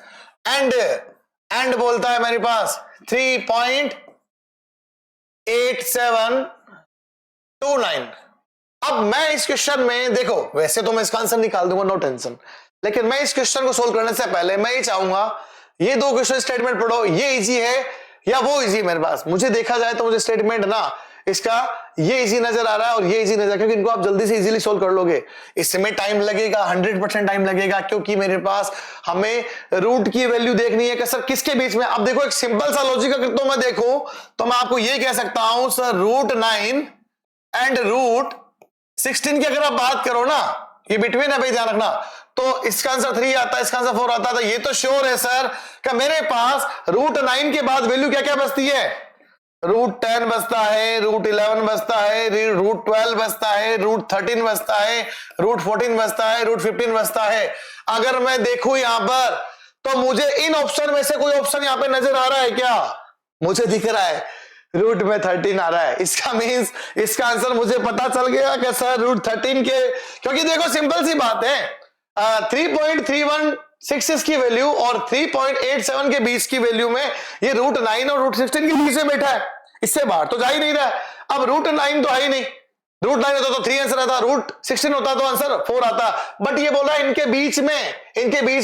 and बोलता है मेरे पास 3.8729। अब मैं इस क्वेश्चन में देखो, वैसे तो मैं इसका आंसर निकाल दूंगा, नो टेंशन, लेकिन मैं इस क्वेश्चन को सोल्व करने से पहले मैं ये चाहूंगा ये 2 क्वेश्चन स्टेटमेंट पढ़ो, ये इजी है या वो इजी है मेरे पास। मुझे देखा जाए तो मुझे स्टेटमेंट ना इसका ये इजी नजर आ रहा है और ये इजी नजर, क्योंकि इनको आप जल्दी से इजीली सोल्व कर लोगे। इसमें टाइम लगेगा, 100% टाइम लगेगा, क्योंकि मेरे पास हमें रूट की वैल्यू देखनी है कि सर किसके बीच में। अब देखो एक सिंपल सा लॉजिक अगर तो मैं देखूं तो मैं आपको ये कह सकता हूं सर √9 एंड √16 की अगर आप बात करो ना, ये बिटवीन है भाई, ध्यान रखना, तो इसका आंसर 3 आता है, इसका आंसर 4 आता है। तो ये तो श्योर है सर कि मेरे पास √9 के बाद वैल्यू क्या क्या बचती है, √10 बचता है, √11 बचता है, √12 बचता है, √13 बचता है, √14 बचता है, √15 बचता है। अगर मैं देखूं यहां पर तो मुझे इन ऑप्शन में से कोई ऑप्शन यहां पे नजर आ रहा है क्या, मुझे दिख रहा है रूट में 13 आ रहा है। इसका मींस इसका आंसर मुझे पता चल गया कि सर रूट 13 के, क्योंकि देखो सिंपल सी बात है, 3.316 की वैल्यू और 3.87 के बीच की वैल्यू में ये रूट 9 और रूट 16 के बीच में बैठा है, इससे बाहर तो जा ही नहीं रहा है। अब रूट 9 तो है ही नहीं, रूट 9 होता तो 3 आंसर आता, रूट 16 होता तो आंसर 4 आता, बट ये बोला इनके बीच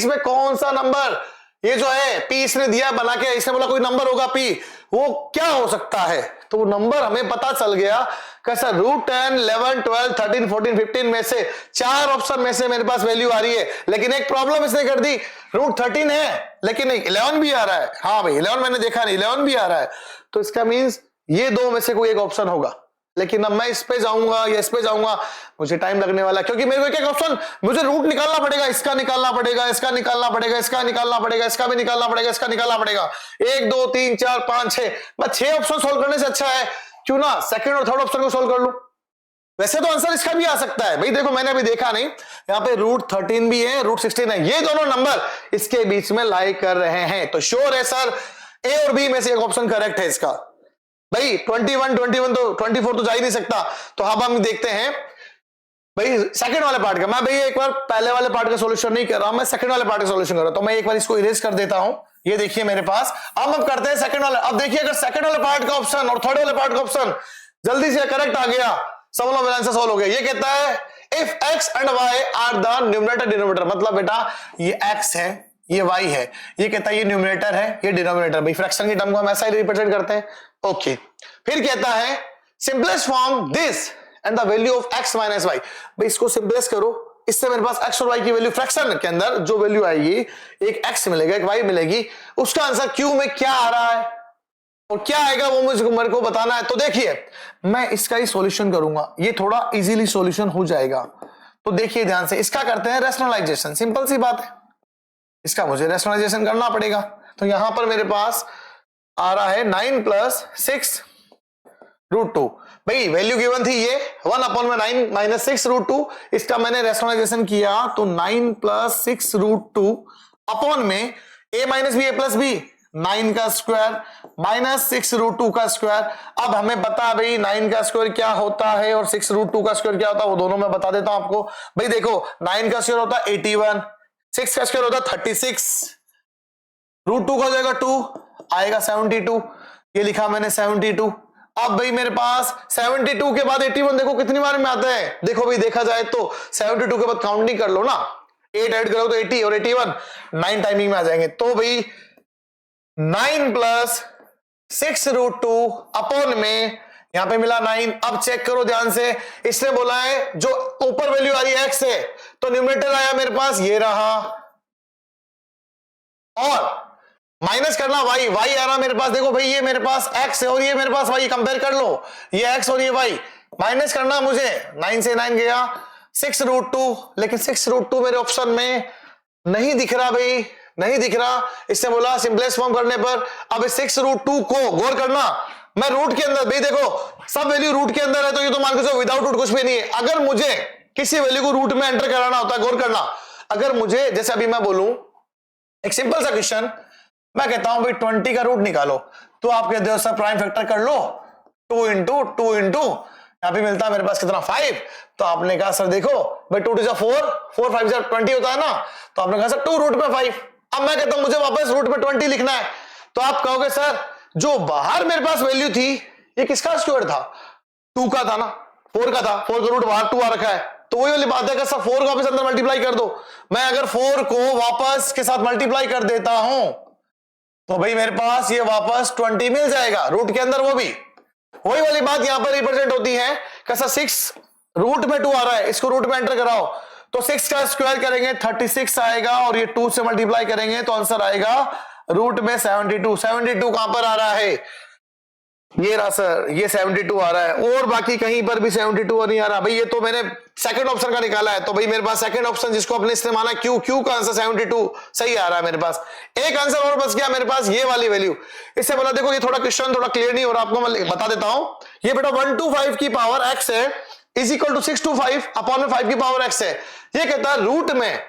में कौन सा नंबर, ये जो है पी इसने दिया बना के, इसने बोला कोई नंबर होगा पी, वो क्या हो सकता है, तो वो नंबर हमें पता चल गया कैसा, रूट 10, 11, 12, 13, 14, 15 में से 4 ऑप्शन में से मेरे पास वैल्यू आ रही है, लेकिन एक प्रॉब्लम इसने कर दी, रूट 13 है लेकिन नहीं 11 भी आ रहा है, हाँ भाई 11 मैंने देखा नहीं, 11 भी आ रहा है, तो इसका मींस ये दो में से कोई एक ऑप्शन होगा, लेकिन अब मैं इस पे जाऊंगा या इस पे जाऊंगा, मुझे टाइम लगने वाला, क्योंकि मेरे को एक ऑप्शन, मुझे रूट निकालना पड़ेगा, इसका निकालना पड़ेगा, इसका निकालना पड़ेगा, इसका निकालना पड़ेगा, इसका भी निकालना पड़ेगा, इसका निकालना पड़ेगा, 1 2 3 4 5 6, मैं 6 ऑप्शन सोल्व करने से अच्छा है क्यों ना सेकंड और थर्ड ऑप्शन को सोल्व कर लूं। वैसे तो आंसर इसका भी आ सकता है भाई, देखो मैंने अभी देखा नहीं, यहाँ पे रूट 13 भी है, रूट 16 है, ये दोनों नंबर इसके बीच में लाई कर रहे हैं, तो श्योर है सर ए और बी में से एक ऑप्शन करेक्ट है इसका। भाई 21 तो 24 तो जा ही नहीं सकता, तो अब हम देखते हैं भाई सेकंड वाले पार्ट का, मैं भाई एक बार पहले वाले पार्ट का सॉल्यूशन नहीं कर रहा हूं, मैं सेकंड वाले पार्ट का सॉल्यूशन कर रहा हूं, तो मैं एक बार इसको इरेज कर देता हूं, ये देखिए मेरे पास, अब करते हैं सेकंड वाला। अब देखिए अगर सेकंड वाले पार्ट का ऑप्शन और थर्ड वाले पार्ट का ऑप्शन जल्दी से करेक्ट आ गया, सब लोग आंसर सॉल्व हो गया। ये कहता है if x and y are the numerator denominator, मतलब बेटा ये x है ये y है, ये कहता है ये न्यूमरेटर है ये डिनोमिनेटर, भाई फ्रैक्शन की टर्म को हम ऐसा ही रिप्रेजेंट करते हैं। ओके, फिर कहता है simplest form this and the value of x minus y, भाई इसको सिंपलेस्ट करो, इससे मेरे पास x और y की वैल्यू फ्रैक्शन के अंदर जो वैल्यू आएगी, एक x मिलेगा एक y मिलेगी, उसका आंसर q में क्या आ रहा है और क्या आएगा वो मुझे मेरे को बताना है। तो देखिए मैं इसका ही सॉल्यूशन करूंगा, ये थोड़ा इजीली सॉल्यूशन हो जाएगा, तो देखिए ध्यान से, इसका करते हैं रैशनलाइजेशन, सिंपल सी बात है, इसका मुझे रैशनलाइजेशन करना पड़ेगा। तो यहां पर मेरे पास आ रहा है 9 प्लस 6 रूट 2, भाई वैल्यू गिवन थी ये 1 अपॉन में 9 माइनस 6 रूट 2, इसका मैंने रैशनलाइजेशन किया तो 9 प्लस 6 रूट 2 अपॉन में a minus b a plus b 9 का स्क्वायर माइनस 6 रूट 2 का स्क्वायर। अब हमें पता भाई 9 का स्क्वायर क्या होता है और 6 रूट 2 का स्क्वायर क्या होता है, वो दोनों मैं बता देता हूं आपको। भाई देखो 9 का स्क्वायर होता है 81, 6 का स्क्वायर होता है 36, रूट 2 का हो जाएगा 2 आएगा 72, ये लिखा मैंने 72। अब भाई मेरे पास 72 के बाद 81 देखो कितनी बार में आता है, देखो भाई देखा जाए तो 72 के बाद काउंटिंग कर लो ना, 8 ऐड करो तो 80 और 81 9 टाइमिंग में आ जाएंगे। तो भाई 9 प्लस 6 रूट 2 अपॉन में यहां पे मिला 9। अब चेक करो ध्यान से, इसने बोला है जो ऊपर वैल्यू आ रही है x है, तो न्यूमरेटर आया मेरे पास ये रहा, और माइनस करना y आ रहा मेरे पास, देखो भाई ये मेरे पास x है और ये मेरे पास y, कंपेयर कर लो, ये x और ये y, माइनस करना मुझे 9 से 9 गया 6 रूट 2, लेकिन 6 रूट 2 मेरे ऑप्शन में नहीं दिख रहा भाई, नहीं दिख रहा। इसने बोला सिंपलेस्ट फॉर्म करने पर, अब 6 रूट 2 को गौर करना, मैं रूट के अंदर, भाई देखो सब वैल्यू रूट के अंदर है तो ये तो मान के चलो विदाउट रूट कुछ भी नहीं है। अगर मुझे किसी वैल्यू को रूट में एंटर कराना होता है, गौर करना, अगर मुझे जैसे अभी मैं बोलूं एक सिंपल सा क्वेश्चन, मैं कहता हूं भाई 20 का रूट निकालो, तो आप कहते हो सर प्राइम फैक्टर कर लो, 2 इंटू 2 इंटू यहां पे मिलता है मेरे पास कितना 5, तो आपने कहा सर देखो भाई 2 टू 4 4 5 20 होता है ना, तो आपने कहा सर 2 रूट में 5। अब मैं कहता हूं मुझे वापस रूट में 20 लिखना है, तो आप कहोगे सर जो बाहर मेरे पास वैल्यू थी ये किसका स्क्वायर था, 2 का था ना, 4 का था, 4 का रूट बाहर 2 आ रखा है, तो वही वाली बात है कि सर 4 को वापस अंदर मल्टीप्लाई कर दो। मैं अगर 4 को वापस के साथ मल्टीप्लाई कर देता हूं तो भाई मेरे पास ये वापस 20 मिल जाएगा रूट के अंदर, वो भी वही वाली बात यहां पर रिप्रेजेंट होती है कि सर 6 रूट में 2 आ रहा है, इसको रूट में एंटर कराओ, तो 6 का स्क्वायर करेंगे 36 आएगा और ये 2 से मल्टीप्लाई करेंगे तो आंसर आएगा रूट में 72। 72 कहां पर आ रहा है, ये रहा सर, ये 72 आ रहा है, और बाकी कहीं पर भी 72 नहीं आ रहा। भाई ये तो मैंने सेकंड ऑप्शन का निकाला है, तो भाई मेरे पास सेकंड ऑप्शन जिसको अपने इसने माना क्यू, क्यू का आंसर 72 सही आ रहा है मेरे पास। एक आंसर और बच गया मेरे पास, ये वाली वैल्यू। इससे बोला देखो ये थोड़ा क्वेश्चन थोड़ा क्लियर नहीं हो रहा, आपको मैं बता देता हूं। ये बेटा 1 to 5 की पावर x है is equal to 6 to 5 upon में 5 की पावर x है। ये कहता है रूट में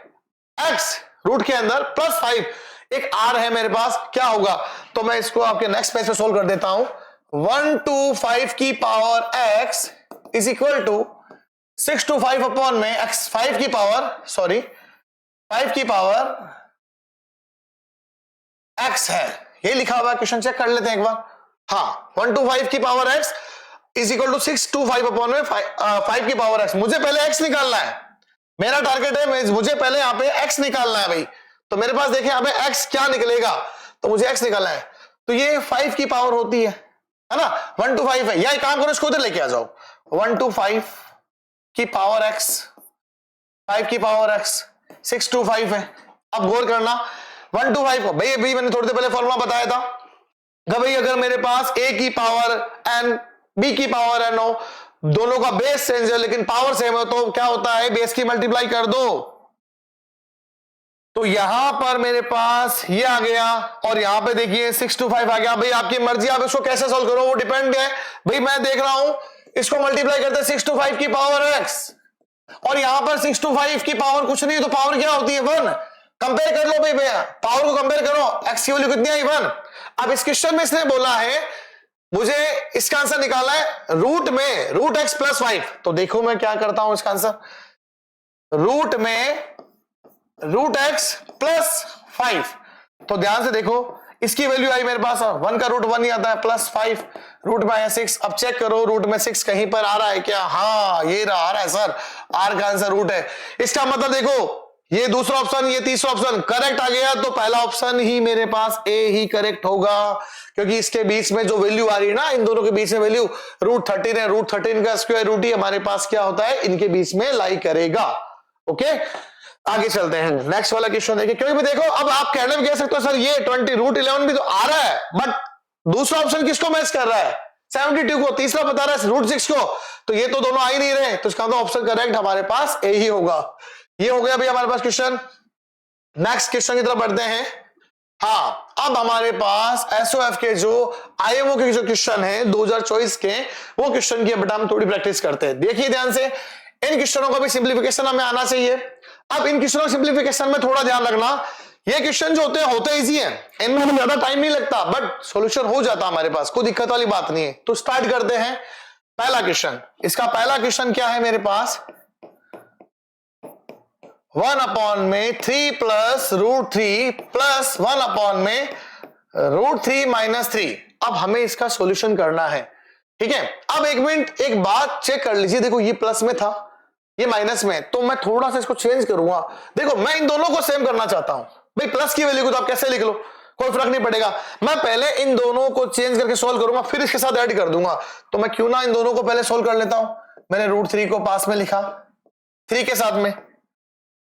x रूट के अंदर प्लस 5 एक r है मेरे पास, क्या होगा, तो मैं इसको आपके नेक्स्ट पेज पे सोल्व कर देता हूं। 1 to 5 की power x is equal to 6 to 5 upon में x 5 की पावर 5 की पावर x है, ये लिखा हुआ है। क्वेश्चन चेक कर लेते हैं एक बार। हाँ, 1 to 5 की power x is equal to 6 to 5 upon में 5 की पावर x। मुझे पहले x निकालना है, मेरा टारगेट है, मुझे पहले यहाँ पे x निकालना है भाई। तो मेरे पास देखें यहाँ पे x क्या निकलेगा, तो मुझे x निकालना है। तो ये 5 की पावर होती है ना, 1 to 5 है। या एक काम करो, इसको उधर लेके आ जाओ, 1 to 5 की पावर x, 5 की पावर x, 6 to 5 है। अब गौर करना, 1 to 5 को भाई अभी मैंने थोड़ी देर पहले फॉर्मूला बताया था कि भाई अगर मेरे पास a की पावर n b की पावर n हो, दोनों का बेस चेंज है लेकिन पावर सेम है, तो क्या होता है, बेस की मल्टीप्लाई कर दो। तो यहां पर मेरे पास ये आ गया और यहां पे देखिए 6 to 5 आ गया। भाई आपकी मर्जी, आप इसको कैसे सॉल्व करो वो डिपेंड है। भाई मैं देख रहा हूं, इसको मल्टीप्लाई करते 6 to 5 की पावर x, और यहां पर 6 to 5 की पावर कुछ नहीं, तो पावर क्या होती है 1। कंपेयर कर लो भाई भैया, पावर को कंपेयर करो, x की वैल्यू कितनी आई 1। अब इस क्वेश्चन में इसने बोला है मुझे इसका आंसर निकालना है रूट में रूट x प्लस 5। तो देखो मैं क्या करता हूं इसका आंसर, रूट में रूट x प्लस 5। तो ध्यान से देखो, इसकी वैल्यू आई मेरे पास 1 का रूट 1 ही आता है, प्लस 5 रूट में आया 6। अब चेक करो रूट में 6 कहीं पर आ रहा है क्या, हाँ ये रहा, आ रहा है सर, r का आंसर रूट है। इसका मतलब देखो, ये दूसरा ऑप्शन, ये तीसरा ऑप्शन करेक्ट आ गया, तो पहला ऑप्शन ही मेरे पास ए ही करेक्ट होगा, क्योंकि इसके बीच में जो वैल्यू आ रही है ना, इन दोनों के बीच में वैल्यू रूट 13 है, रूट 13 का स्क्वायर रूट ही हमारे पास क्या होता है, इनके बीच में लाई करेगा। ओके, आगे चलते हैं, नेक्स्ट वाला क्वेश्चन देखिए। क्योंकि देखो अब आप कहने में कह सकते हो सर ये 20 रूट 11 भी तो आ रहा है, बट दूसरा ऑप्शन किसको मैच कर रहा है, 72 को, तीसरा बता रहा है रूट 6 को, तो ये तो दोनों आ ही नहीं रहे, तो इसका ऑप्शन करेक्ट हमारे पास ए ही होगा। ये हो गया भाई हमारे पास क्वेश्चन। नेक्स्ट क्वेश्चन की तरफ बढ़ते हैं। हाँ, अब हमारे पास एसओएफ के जो आईएमओ के जो क्वेश्चन है 2024 के, वो क्वेश्चन की अब हम थोड़ी प्रैक्टिस करते हैं। देखिए ध्यान से, इन क्वेश्चनों का भी सिंप्लीफिकेशन हमें आना चाहिए। अब इन क्वेश्चनों सिंप्लीफिकेशन में थोड़ा ध्यान रखना, ये क्वेश्चन जो होते इजी हैं, इनमें हमें ज्यादा टाइम नहीं लगता, बट सॉल्यूशन हो जाता हमारे पास, कोई दिक्कत वाली बात नहीं है। तो स्टार्ट करते हैं पहला क्वेश्चन। इसका पहला क्वेश्चन क्या है मेरे पास, 1 अपॉन में 3 प्लस रूट 3 प्लस 1 अपॉन में रूट 3 माइनस 3। अब हमें इसका सॉल्यूशन करना है, ठीक है। अब एक मिनट, एक बात चेक कर लीजिए, देखो ये प्लस में था, ये माइनस में, तो मैं थोड़ा सा इसको चेंज करूंगा। देखो मैं इन दोनों को सेम करना चाहता हूं भाई, प्लस की वैल्यू को तो आप कैसे लिख लो, कोई फर्क नहीं पड़ेगा। मैं पहले इन दोनों को चेंज करके सोल्व करूंगा, फिर इसके साथ ऐड कर दूंगा। तो मैं क्यों ना इन दोनों को पहले सोल्व कर लेता हूं। मैंने रूट 3 को पास में लिखा 3 के साथ में,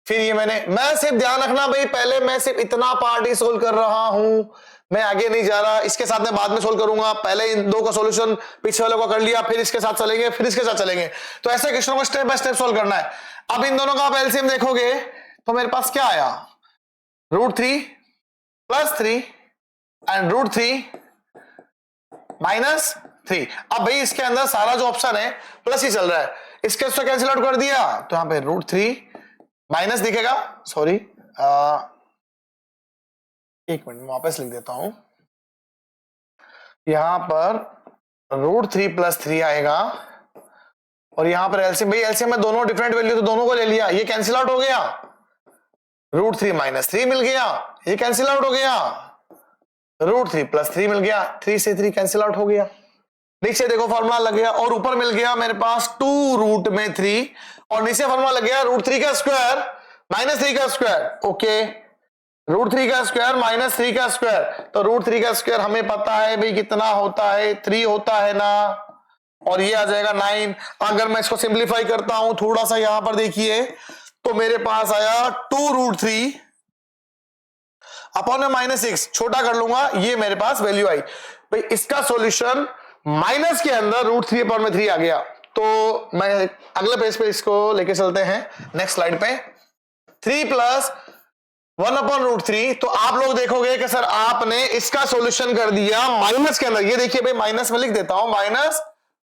फिर ये मैं सिर्फ ध्यान रखना भाई, पहले मैं सिर्फ इतना पार्ट ही सोल्व कर रहा हूं, मैं आगे नहीं जा रहा। इसके साथ में बाद में सोल्व करूंगा, पहले इन दो का सॉल्यूशन पीछे वाले को कर लिया, फिर इसके साथ चलेंगे, फिर इसके साथ चलेंगे। तो ऐसे क्वेश्चन को स्टेप बाय स्टेप सोल्व करना है। अब इन दोनों का आप एलसीएम देखोगे तो मेरे पास क्या आया, root 3 plus 3 and root 3 minus 3। अब भाई इसके अंदर सारा जो ऑप्शन है प्लस ही चल रहा है, इसके उससे कैंसिल आउट कर दिया, तो यहां पे रूट 3 माइनस दिखेगा, सॉरी एक मिनट में वापस लिख देता हूं, यहां पर रूट 3 प्लस 3 आएगा, और यहां पर एलसीएम, भाई एलसीएम में दोनों डिफरेंट वैल्यू, तो दोनों को ले लिया, ये कैंसिल आउट हो गया, रूट 3 माइनस 3 मिल गया, ये कैंसिल आउट हो गया, रूट 3 प्लस 3 मिल गया, 3 से 3 कैंसिल आउट हो गया, नीचे देखो फॉर्मूला लग गया, और ऊपर मिल गया मेरे पास 2 रूट में 3, और नीचे फॉर्मूला लग गया रूट 3 का स्क्वायर माइनस 3 का स्क्वायर। ओके, रूट 3 का स्क्वायर माइनस 3 का स्क्वायर, तो रूट 3 का स्क्वायर हमें पता है भाई कितना होता है, 3 होता है ना, और ये आ जाएगा 9। अगर मैं इसको सिंप्लीफाई करता हूं थोड़ा सा, यहां पर देखिए, तो मेरे पास आया 2 रूट 3 अपॉन में माइनस 6, छोटा कर लूंगा, ये मेरे पास वैल्यू आई। भाई इसका सॉल्यूशन माइनस के अंदर रूट 3 अपॉन में 3 आ गया। तो मैं अगले पेज पे इसको लेके चलते हैं, नेक्स्ट स्लाइड पे, 3 प्लस 1 अपॉन रूट 3। तो आप लोग देखोगे कि सर आपने इसका सॉल्यूशन कर दिया माइनस के अंदर, ये देखिए भाई माइनस में लिख देता हूं, माइनस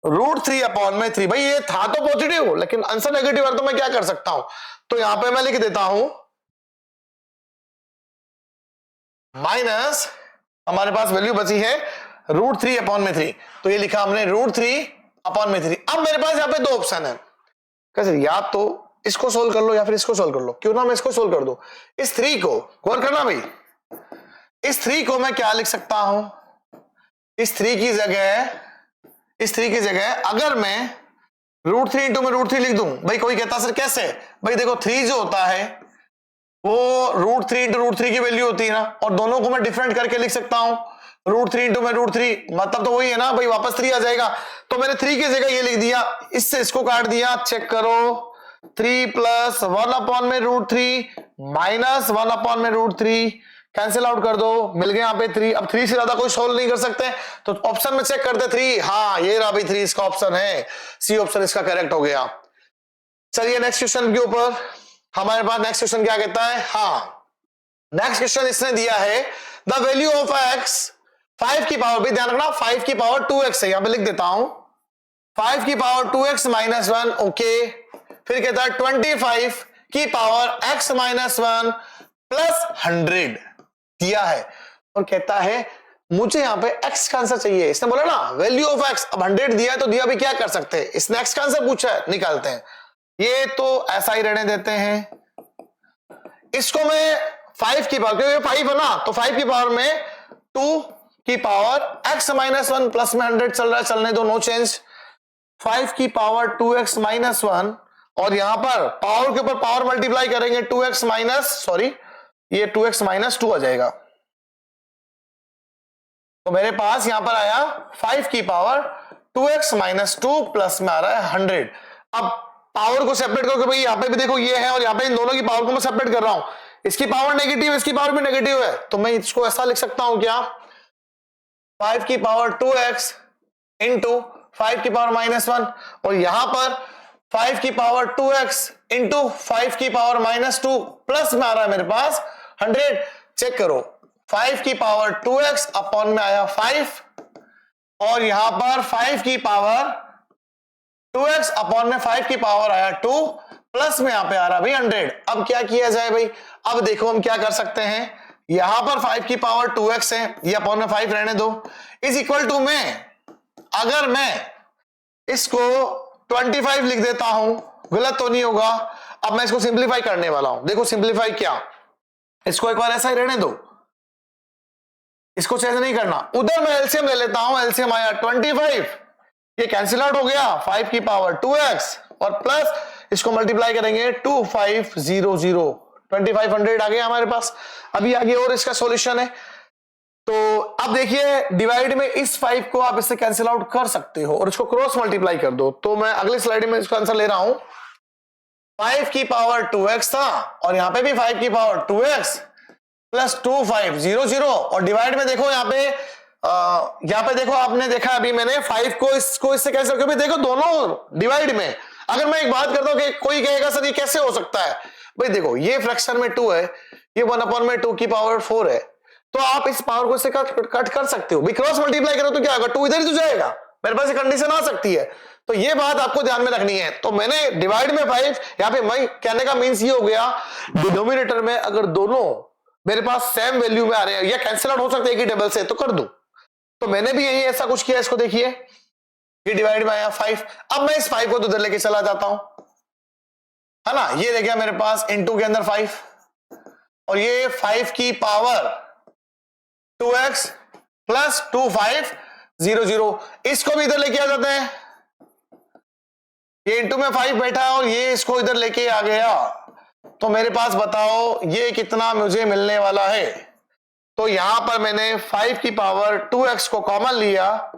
रूट 3 अपॉन में 3। भाई ये था तो पॉजिटिव, लेकिन आंसर नेगेटिव है, तो मैं क्या कर सकता हूं, तो यहां पे मैं लिख देता हूं माइनस, हमारे पास वैल्यू बची है √3/3, तो ये लिखा हमने √3/3। अब मेरे पास यहाँ पे दो ऑप्शन है, कैसे, या तो इसको सोल्व कर लो या फिर इसको सोल्व कर लो। क्यों ना मैं इसको सोल्व कर दूं। इस 3 को गौर करना भाई, इस 3 को मैं क्या लिख सकता हूं, इस 3 की जगह अगर मैं √3 इंटू में √3 लिख दूं। भाई कोई कहता सर कैसे, भाई देखो 3 जो होता है वो √3 इंटू √3 की वैल्यू होती है ना, और दोनों को मैं डिफरेंट करके लिख सकता हूं। √3 इंटू में √3 मतलब तो वही है ना भाई, वापस 3 आ जाएगा। तो मैंने 3 की जगह ये लिख दिया, इससे इसको काट दिया, चेक करो 3 + 1/√3 - 1/√3 कैंसिल आउट कर दो, मिल गया यहाँ पे 3। अब 3 से ज्यादा कोई सोल्व नहीं कर सकते, तो ऑप्शन में चेक करते 3, हाँ ये रहा भाई 3 इसका ऑप्शन है, सी ऑप्शन इसका करेक्ट हो गया। चलिए नेक्स्ट क्वेश्चन के ऊपर हमारे पास नेक्स्ट क्वेश्चन क्या कहता है। हाँ नेक्स्ट क्वेश्चन इसने दिया है द वैल्यू ऑफ x 5 की पावर, भी ध्यान रखना 5 की पावर 2x है, यहां पे लिख देता हूं 5 की पावर 2x - 1, ओके। फिर कहता है 25 की पावर x - 1 प्लस 100 दिया है, और कहता है मुझे यहां पे x का आंसर चाहिए। इसने बोला ना वैल्यू ऑफ x, अब 100 दिया है तो दिया भी क्या कर सकते हैं, इसने x का आंसर पूछा है, निकालते हैं। ये तो ऐसा ही रहने देते हैं, इसको मैं 5 की पावर, क्योंकि 5 है ना, तो 5 की पावर में 2 की पावर x - 1 प्लस में 100 चल रहा है, चलने दो, नो चेंज। 5 की पावर 2x - 1, और यहां पर पावर के ऊपर पावर मल्टीप्लाई करेंगे 2x ये 2x - 2 आ जाएगा। तो मेरे पास यहां पर आया 5 की पावर 2x - 2 प्लस में आ रहा है 100। अब पावर को सेपरेट करो, भाई यहां पे भी देखो ये है और यहां पे इन दोनों की पावर को मैं सेपरेट कर रहा हूं, इसकी पावर नेगेटिव, इसकी पावर भी नेगेटिव है, तो मैं इसको ऐसा लिख सकता हूं क्या, 5 की पावर 2x इंटू 5 की पावर -1, और यहां पर 5 की पावर 2x इंटू 5 की पावर -2 प्लस में आ रहा है मेरे पास 100। चेक करो 5 की पावर 2x अपॉन में आया 5, और यहां पर 5 की पावर 2x अपॉन में 5 की पावर आया 2 प्लस में यहां पे आ रहा भाई 100। अब क्या किया जाए भाई, अब देखो हम क्या कर सकते हैं, यहां पर 5 की पावर 2x है, ये अपॉन में 5 रहने दो, इज इक्वल टू में अगर मैं इसको 25 लिख देता हूं, गलत तो नहीं होगा। अब मैं इसको सिंप्लीफाई करने वाला हूं, देखो सिंप्लीफाई क्या, इसको एक बार ऐसा ही रहने दो, इसको चेंज नहीं करना। उधर मैं एलसीएम ले लेता हूं, एलसीएम आया 25, ये कैंसिल आउट हो गया 5 की पावर 2x, और प्लस इसको मल्टीप्लाई करेंगे 2500, 2500 आ गया हमारे पास। अभी आगे और इसका सॉल्यूशन है, तो अब देखिए डिवाइड में इस 5 को आप इससे कैंसिल आउट कर सकते हो, और इसको क्रॉस मल्टीप्लाई कर दो। तो मैं अगली स्लाइड में इसका आंसर ले रहा हूं, 5 की पावर 2x था, और यहां पे भी 5 की पावर 2x प्लस 2500, और डिवाइड में देखो यहाँ पे देखो, आपने देखा अभी मैंने 5 को इससे कैसे, क्योंकि देखो दोनों डिवाइड में, अगर मैं एक बात करता हूं कि कोई कहेगा सर ये कैसे हो सकता है, भाई देखो ये फ्रैक्शन में 2 है, ये 1/2 की पावर 4 है, तो आप इस पावर को इससे कट कर सकते हो, क्रॉस मल्टीप्लाई करो तो क्या होगा, 2 इधर ही तो जाएगा, मेरे पास कंडीशन आ सकती है, तो ये बात आपको ध्यान में रखनी है। तो मैंने डिवाइड में 5, यहाँ पे मैं कहने का मीन्स ये हो गया, डिनोमिनेटर में अगर दोनों मेरे पास सेम वैल्यू में आ रहे हैं या कैंसिल आउट हो सकते हैं एक ही टेबल से, तो कर दूं। तो मैंने भी यही ऐसा कुछ किया, इसको देखिए ये डिवाइड में आया 5, अब मैं इस 5 को तो उधर लेके चला जाता हूं, है ना, ये रह गया मेरे पास इनटू के अंदर 5, और ये 5 की पावर 2x प्लस 2500, इसको भी इधर लेके आ जाते हैं, ये इनटू में 5 बैठा है और ये इसको इधर लेके आ गया, तो मेरे पास बताओ ये कितना मुझे मिलने वाला है। तो यहां पर मैंने 5 की पावर 2x को कॉमन लिया,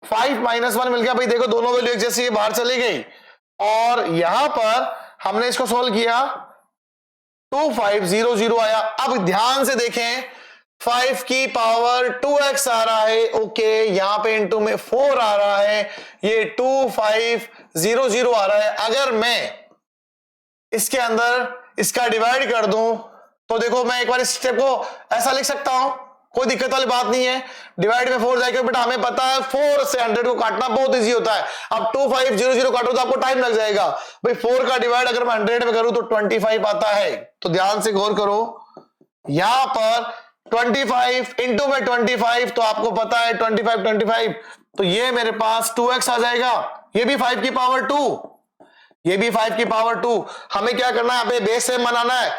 5 - 1 मिल गया, भाई देखो दोनों वैल्यू एक जैसी बाहर चली गई, और यहां पर हमने इसको सोल्व किया 2500 आया। अब ध्यान से देखें 5 की पावर 2x आ रहा है, ओके, यहां पे इनटू में 4 आ रहा है, ये 2500 आ रहा है। अगर मैं इसके अंदर इसका डिवाइड कर दूं तो देखो मैं एक बार इस स्टेप को ऐसा लिख सकता हूं, कोई दिक्कत वाली बात नहीं है, डिवाइड में 4 जाएगा, बेटा हमें पता है 4 से 100 को काटना बहुत इजी होता है। अब 2500 काटो तो आपको टाइम लग जाएगा, भाई 4 का डिवाइड अगर मैं 100 में करूं तो 25 आता है। तो ध्यान से गौर करो, यहां पर 25 इंटू में 25, तो आपको पता है 25, तो ये मेरे पास 2x आ जाएगा। ये भी 5 की पावर 2, ये भी 5 की पावर 2। हमें क्या करना है, बेस सेम बनाना है।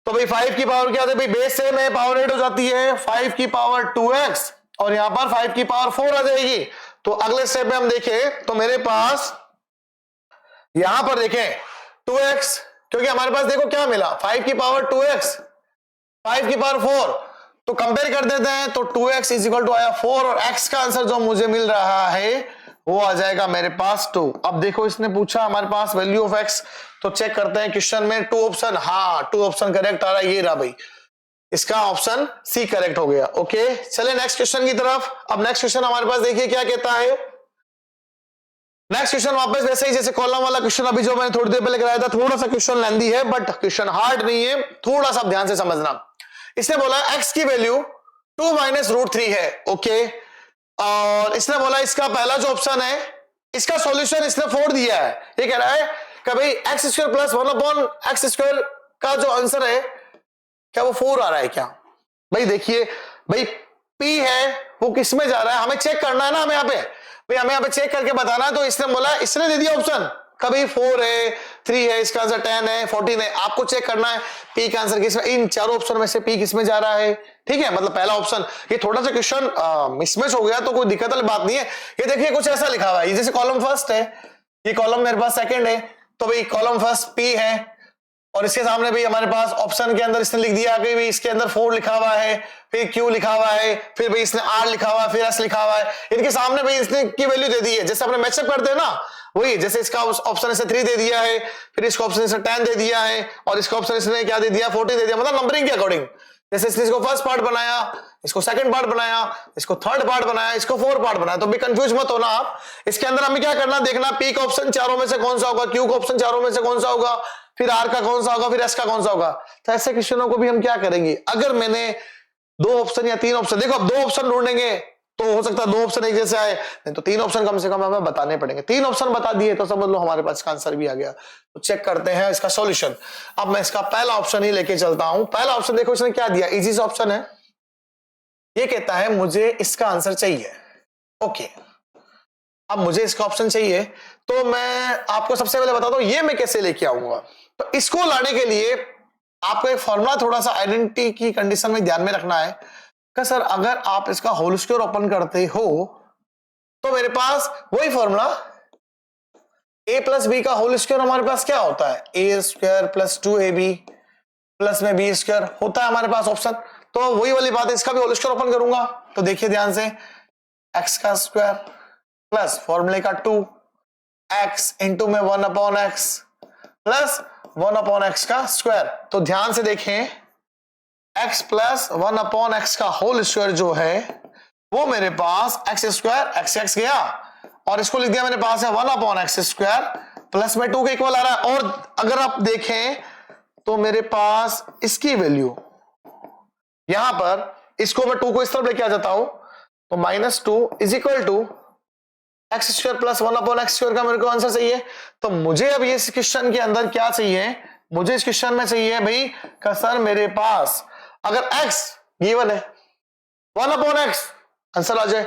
तो भाई 5 की पावर क्या होता है भाई, बेस सेम है, पावर 8 हो जाती है। 5 की पावर 2x और यहां पर 5 की पावर 4 आ जाएगी। तो अगले स्टेप में हम देखें तो मेरे पास यहां पर देखें 2x, क्योंकि हमारे पास देखो क्या मिला, 5 की पावर 2x, 5 की पावर 4, तो कंपेयर कर देते हैं। तो 2x इज इक्वल टू आया 4 और x का आंसर जो मुझे मिल रहा है वो आ जाएगा मेरे पास 2। अब देखो इसने पूछा हमारे पास वैल्यू ऑफ x, तो चेक करते हैं क्वेश्चन में 2 ऑप्शन, हाँ 2 ऑप्शन करेक्ट आ रहा है, ये रहा भाई, इसका ऑप्शन सी करेक्ट हो गया। ओके चले नेक्स्ट क्वेश्चन की तरफ। अब नेक्स्ट क्वेश्चन हमारे पास देखिए क्या कहता है। नेक्स्ट क्वेश्चन वापस वैसे ही जैसे कॉलम वाला क्वेश्चन अभी जो मैंने थोड़ी देर पहले कराया था, थोड़ा सा क्वेश्चन लेंदी है बट क्वेश्चन हार्ड नहीं है, थोड़ा सा ध्यान से समझना। इसने बोला x की वैल्यू 2 माइनस रूट 3 है। ओके और इसने बोला इसका पहला जो ऑप्शन है इसका सॉल्यूशन इसने 4 दिया है। ये कह रहा है कि भाई x square plus 1 upon x square का जो आंसर है क्या वो 4 आ रहा है क्या। भाई देखिए भाई p है वो किस में जा रहा है, हमें चेक करना है ना, हमें यहाँ पे भाई हमें यहाँ पे चेक करके बताना है। तो इसने बोला, इसने दे दिया ऑप्शन, कभी 4 है, 3 है, इसका आंसर 10 है, 14 है, आपको चेक करना है p का आंसर किसमें, इन चारों ऑप्शन में से p किसमें जा रहा है। ठीक है, मतलब पहला ऑप्शन। ये थोड़ा सा क्वेश्चन मिसमैच हो गया तो कोई दिक्कत वाली बात नहीं है। ये देखिए कुछ ऐसा लिखा हुआ है, ये जैसे कॉलम फर्स्ट है, ये कॉलम मेरे पास सेकंड है, तो भाई कॉलम फर्स्ट p है और इसके सामने भी हमारे पास ऑप्शन के अंदर इसने लिख दिया कि भाई इसके अंदर 4 लिखा हुआ है, फिर Q लिखा हुआ है, फिर भाई इसने R लिखा हुआ है, फिर S लिखा हुआ है। इनके सामने भाई इसने की वैल्यू दे दी है, जैसे अपने मैचअप करते हैं ना वही, जैसे इसका ऑप्शन इसने 3 दे दिया है, फिर इसका ऑप्शन इसने 10 दे दिया है और इसका ऑप्शन इसने क्या दे दिया 14 दे दिया, मतलब नंबरिंग के अकॉर्डिंग। जैसे इसने इसको फर्स्ट पार्ट बनाया, इसको सेकंड पार्ट बनाया, इसको थर्ड पार्ट बनाया, इसको 4 पार्ट बनाया, तो भी कंफ्यूज मत होना आप। इसके अंदर हमें क्या करना, देखना P का ऑप्शन चारों में से कौन सा होगा, Q का ऑप्शन चारों में से कौन सा होगा, फिर R का कौन सा होगा, फिर S का कौन सा होगा। तो ऐसे क्वेश्चनों को भी हम क्या करेंगे, अगर मैंने 2 ऑप्शन या 3 ऑप्शन, देखो अब 2 ऑप्शन ढूंढेंगे तो हो सकता है 2 ऑप्शन एक जैसे आए, नहीं तो 3 ऑप्शन कम से कम हमें बताने पड़ेंगे। 3 ऑप्शन बता दिए तो समझ लो हमारे पास इसका आंसर भी आ गया। तो चेक करते हैं इसका सॉल्यूशन। अब मैं इसका पहला ऑप्शन ही लेके चलता हूं। पहला ऑप्शन देखो इसने क्या दिया, इजी सा ऑप्शन है, ये कहता है मुझे इसका आंसर चाहिए। ओके अब मुझे इसका ऑप्शन चाहिए, तो मैं आपको सबसे पहले बताता हूं ये मैं कैसे लेके आऊंगा। तो इसको लाने के लिए आपको एक फॉर्मूला थोड़ा सा आइडेंटिटी की कंडीशन में ध्यान में रखना है कि सर अगर आप इसका होल स्क्वायर ओपन करते हो तो मेरे पास वही फॉर्मूला a प्लस बी का होल स्क्वायर हमारे पास क्या होता है, ए स्क्वायर प्लस 2ab प्लस में बी स्क्वायर होता है हमारे पास ऑप्शन। तो वही वाली बात है, इसका भी होल स्क्वायर ओपन करूंगा तो देखिए ध्यान से, x का स्क्वायर प्लस फॉर्मूले का 2x इंटू में 1 upon x plus 1 upon x का स्क्वायर। तो ध्यान से देखें x प्लस 1 अपॉन एक्स का होल स्क्वायर जो है वो मेरे पास एक्स स्क्वायर x गया और इसको लिख दिया मेरे पास है 1 अपॉन एक्स स्क्वायर प्लस में 2 के इक्वल आ रहा है। और अगर आप देखें तो मेरे पास इसकी वैल्यू यहां पर, इसको मैं 2 को इस तरफ लेके आ जाता हूं तो -2 is equal to x square plus 1 upon x square का मेरे को आंसर चाहिए। तो मुझे अब इस क्वेश्चन के अंदर क्या चाहिए, मुझे इस क्वेश्चन में चाहिए भाई का सर मेरे पास अगर x गिवन है 1 अपॉन एक्स आंसर आ जाए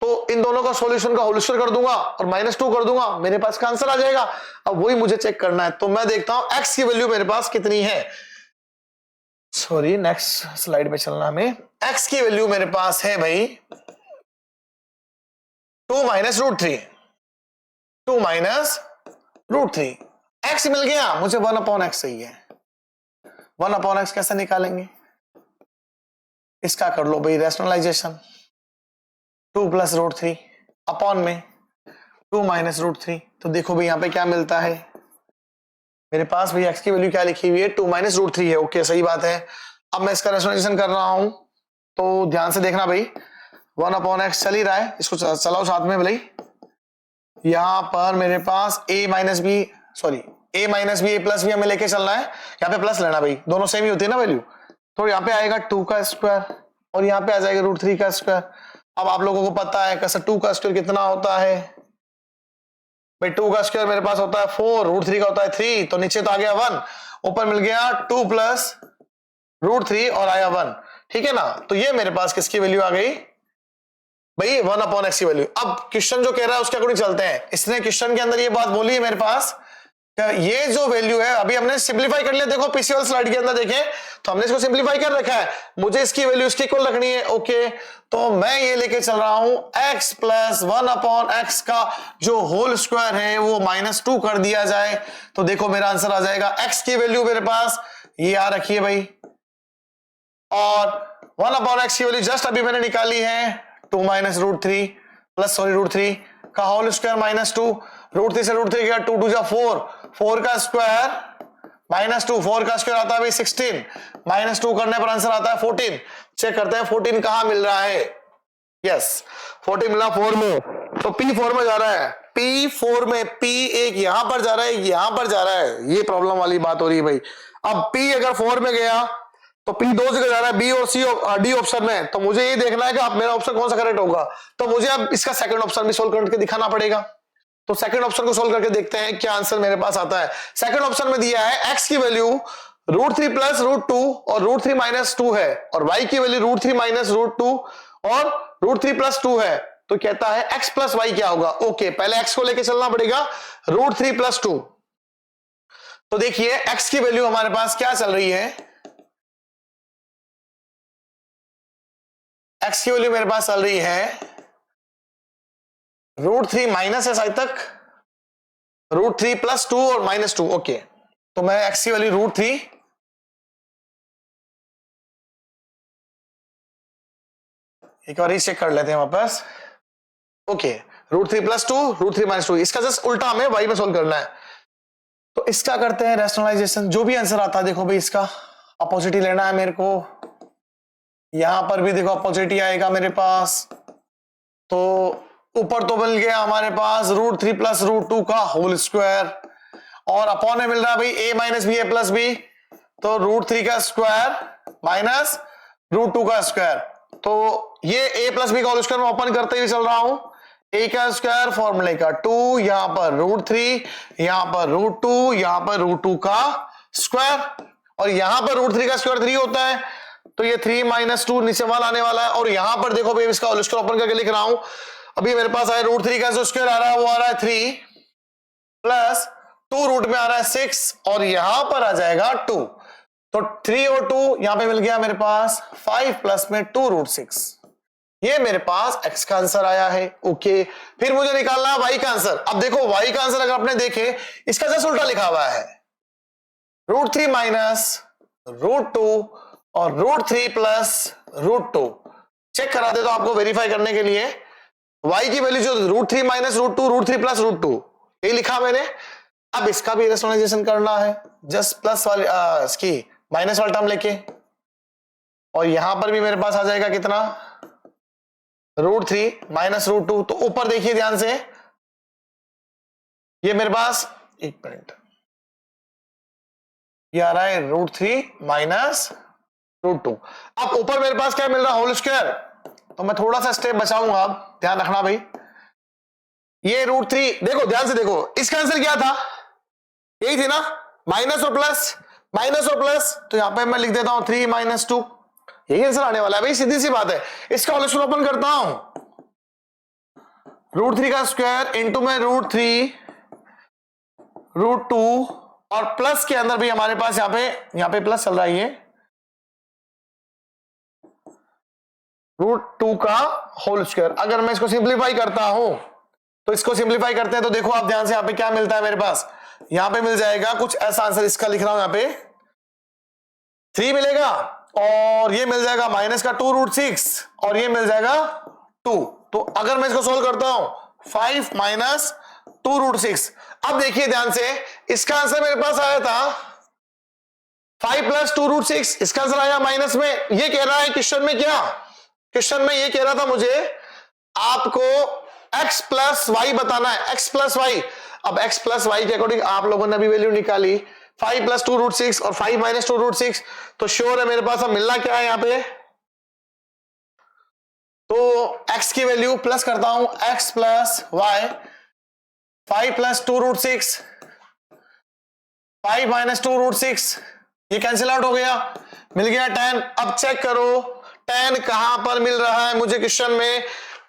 तो इन दोनों का सॉल्यूशन का होल स्क्वायर कर दूंगा और -2 कर दूंगा, मेरे पास का आंसर आ जाएगा। अब वही मुझे चेक करना है, तो मैं देखता हूं x की वैल्यू मेरे पास कितनी है। सॉरी नेक्स्ट स्लाइड पे चलना हमें। x की वैल्यू मेरे पास है भाई 2 minus root 3, 2 minus root 3। x मिल गया मुझे 1 अपॉन एक्स चाहिए। 1 अपॉन एक्स कैसे निकालेंगे, इसका कर लो भाई रैशनलाइजेशन, 2 प्लस रूट 3 अपॉन में 2 माइनस रूट 3। तो देखो भाई यहां पे क्या मिलता है, मेरे पास भाई x की वैल्यू क्या लिखी हुई है 2 माइनस रूट 3 है। ओके सही बात है। अब मैं इसका रैशनलाइजेशन कर रहा हूं तो ध्यान से देखना भाई, 1 अपॉन एक्स चल ही रहा है, इसको चलाओ साथ में भाई। यहां पर मेरे पास a minus b, sorry a minus b, a plus b हमें लेके चलना है, यहाँ पे प्लस लेना भाई, दोनों सेम ही होती है ना वैल्यू। तो यहाँ पे आएगा 2 का स्क्वायर और यहाँ पे आ जाएगा रूट 3 का स्क्वायर। अब आप लोगों को पता है कैसे 2 का स्क्वायर कितना होता है भाई, 2 का स्क्वायर मेरे पास होता है 4, रूट 3 का होता है 3, तो नीचे तो आ गया 1, ऊपर मिल गया 2 प्लस रूट 3 और आया 1। ठीक है ना। तो ये मेरे पास किसकी वैल्यू आ गई भाई, 1/x की वैल्यू। अब क्वेश्चन जो कह रहा है उसके अकॉर्डिंग चलते हैं। इसने क्वेश्चन के अंदर ये बात बोली है मेरे पास, ये जो वैल्यू है अभी हमने सिंपलीफाई कर लिया। देखो पीसीएल स्लाइड के अंदर देखें तो हमने इसको सिंपलीफाई कर रखा है, मुझे इसकी वैल्यू इसके इक्वल रखनी है। ओके, तो मैं ये लेके चल रहा हूं x प्लस 1/x का जो होल स्क्वायर है वो -2 कर दिया जाए, तो देखो मेरा आंसर आ जाएगा। x की वैल्यू मेरे पास ये आ रखी है भाई, और 1/x की वैल्यू जस्ट अभी मैंने निकाली है 2 - √3 प्लस √3 का होल स्क्वायर -2, √3 से √3 गया 2 × 2 = 4, 4 का स्क्वायर -2, 4 का स्क्वायर आता है भाई 16, -2 करने पर आंसर आता है 14। चेक करते हैं 14 कहां मिल रहा है। यस 14 मिला 4 में, तो P4 में जा रहा है। P4 में P एक यहां पर जा रहा है, यहां पर जा रहा है, ये प्रॉब्लम वाली बात हो रही है भाई। अब P अगर 4 में गया तो P 2 जगह जा रहा है, B और C D ऑप्शन में, तो मुझे ये देखना है कि अब मेरा ऑप्शन कौन सा करेक्ट होगा। तो मुझे अब इसका सेकंड ऑप्शन भी सोल्व करके दिखाना पड़ेगा। तो सेकंड ऑप्शन को सोल्व करके देखते हैं क्या आंसर मेरे पास आता है। सेकंड ऑप्शन में दिया है x की वैल्यू √3 प्लस √2 और √3 - 2 है, और y की वैल्यू √3 - √2 और √3 प्लस 2 है। तो कहता है x प्लस y क्या होगा। ओके, पहले x को लेके चलना पड़ेगा, √3 प्लस 2। तो देखिए x की वैल्यू हमारे पास क्या चल रही है, x की वैल्यू मेरे पास चल रही है √3 माइनस है साइड तक, √3 प्लस 2 और -2। ओके, तो मैं x की वैल्यू √3 एक बार चेक कर लेते हैं वापस। ओके, √3 प्लस 2, √3 - 2, इसका जस्ट उल्टा हमें y में सोल्व करना है। तो इसका करते हैं रैशनलाइजेशन, जो भी आंसर आता है देखो भाई इसका अपोजिट ही लेना है मेरे को। यहां पर भी देखो अपोजिट ही आएगा मेरे पास। तो ऊपर तो मिल गया हमारे पास √3 प्लस √2 का होल स्क्वायर, और अपॉन में मिल रहा है भाई a minus b a plus b, तो √3 का स्क्वायर माइनस √2 का स्क्वायर। तो ये a प्लस बी का होल स्क्वायर में ओपन करते हुए चल रहा हूं, a का स्क्वायर फॉर्मूले का 2, यहां पर √3, यहां पर √2, यहां पर √2 का स्क्वायर, और यहां पर √3 का स्क्वायर 3 होता है, तो ये 3 - 2 नीचे वाला आने वाला है। और यहां पर देखो भाई इसका होल स्क्वायर ओपन करके लिख रहा हूं, अभी मेरे पास आया √3 का जो स्क्वायर आ रहा है वो आ रहा है 3 प्लस 2 रूट में आ रहा है 6, और यहां पर आ जाएगा 2, तो 3 और 2 यहां पे मिल गया मेरे पास 5 प्लस में 2√6। ये मेरे पास x का आंसर आया है। ओके, फिर मुझे निकालना है y का आंसर। अब देखो y का आंसर अगर आपने देखे इसका जस्ट उल्टा लिखा हुआ है, √3 माइनस √2 और √3 प्लस √2। चेक करा दे तो आपको वेरीफाई करने के लिए, y की वैल्यू जो √3 माइनस √2, √3 प्लस √2 ये लिखा मैंने। अब इसका भी रैशनलाइजेशन करना है, जस्ट प्लस वाली इसकी माइनस वाला टर्म लेके, और यहां पर भी मेरे पास आ जाएगा कितना √3 माइनस √2। तो ऊपर देखिए ध्यान से, ये मेरे पास एक मिनट ये आ रहा है √3 माइनस √2। अब ऊपर मेरे पास क्या मिल रहा है होल स्क्वायर, तो मैं थोड़ा सा स्टेप बचाऊंगा, अब ध्यान रखना भाई। ये √3 देखो ध्यान से देखो, इसका आंसर क्या था, यही थी ना, माइनस और प्लस, माइनस और प्लस, तो यहां पे मैं लिख देता हूं 3 - 2, यही आंसर आने वाला है भाई, सीधी सी बात है। इसका होल स्क्वायर ओपन करता हूं, √3 का स्क्वायर इंटू में √3 √2 और प्लस के अंदर भी हमारे पास यहां पे प्लस चल रहा है, ये √2 का होल स्क्वायर। अगर मैं इसको सिंप्लीफाई करता हूं, तो इसको सिंप्लीफाई करते हैं तो देखो आप ध्यान से यहां पे क्या मिलता है मेरे पास, यहां पे मिल जाएगा कुछ ऐसा आंसर, इसका लिख रहा हूं यहां पे 3 मिलेगा, और ये मिल जाएगा माइनस का 2√6, और ये मिल जाएगा 2। तो अगर मैं इसको सोल्व करता हूं 5 माइनस 2√6, अब देखिए ध्यान से, इसका आंसर मेरे पास आया था 5 प्लस 2√6, इसका आंसर आया माइनस में। ये कह रहा है क्वेश्चन में, क्या क्वेश्चन में ये कह रहा था मुझे आपको x प्लस वाई बताना है, x प्लस वाई। अब x प्लस वाई के अकॉर्डिंग आप लोगों ने भी वैल्यू निकाली 5 प्लस 2√6 और 5 माइनस 2√6, तो श्योर है मेरे पास अब मिलना क्या है यहां पे, तो x की वैल्यू प्लस करता हूं, x plus y, 5 plus 2√6, 5 minus 2√6, ये कैंसिल आउट हो गया, मिल गया 10। अब चेक करो 10 कहां पर मिल रहा है मुझे क्वेश्चन में?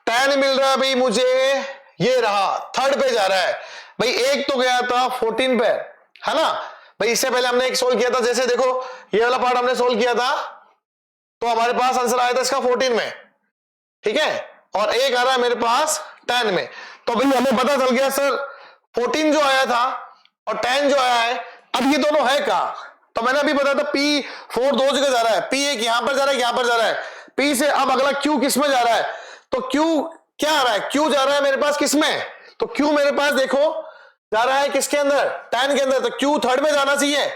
10 मिल रहा है भाई मुझे, ये रहा, थर्ड पे जा रहा है भाई। एक तो गया था 14 पे, है ना भाई। इससे पहले हमने एक सोल्व किया था, जैसे देखो ये वाला पार्ट हमने सोल्व किया था, तो हमारे पास आंसर आया था इसका 14 में, ठीक है, और एक आ रहा है मेरे पास 10 में। तो भाई हमें पता चल गया सर 14 जो आया था और 10 जो आया है, अब ये दोनों है कहां? तो मैंने अभी बताया था P4 दो जगह जा रहा है, P एक यहां पर जा रहा है, यहां पर जा रहा है, P से अब अगला Q किस में जा रहा है? तो Q क्या आ रहा है? Q जा रहा है मेरे पास किस में? तो Q मेरे पास देखो जा रहा है किसके अंदर? 10 के अंदर। तो Q थर्ड में जाना चाहिए,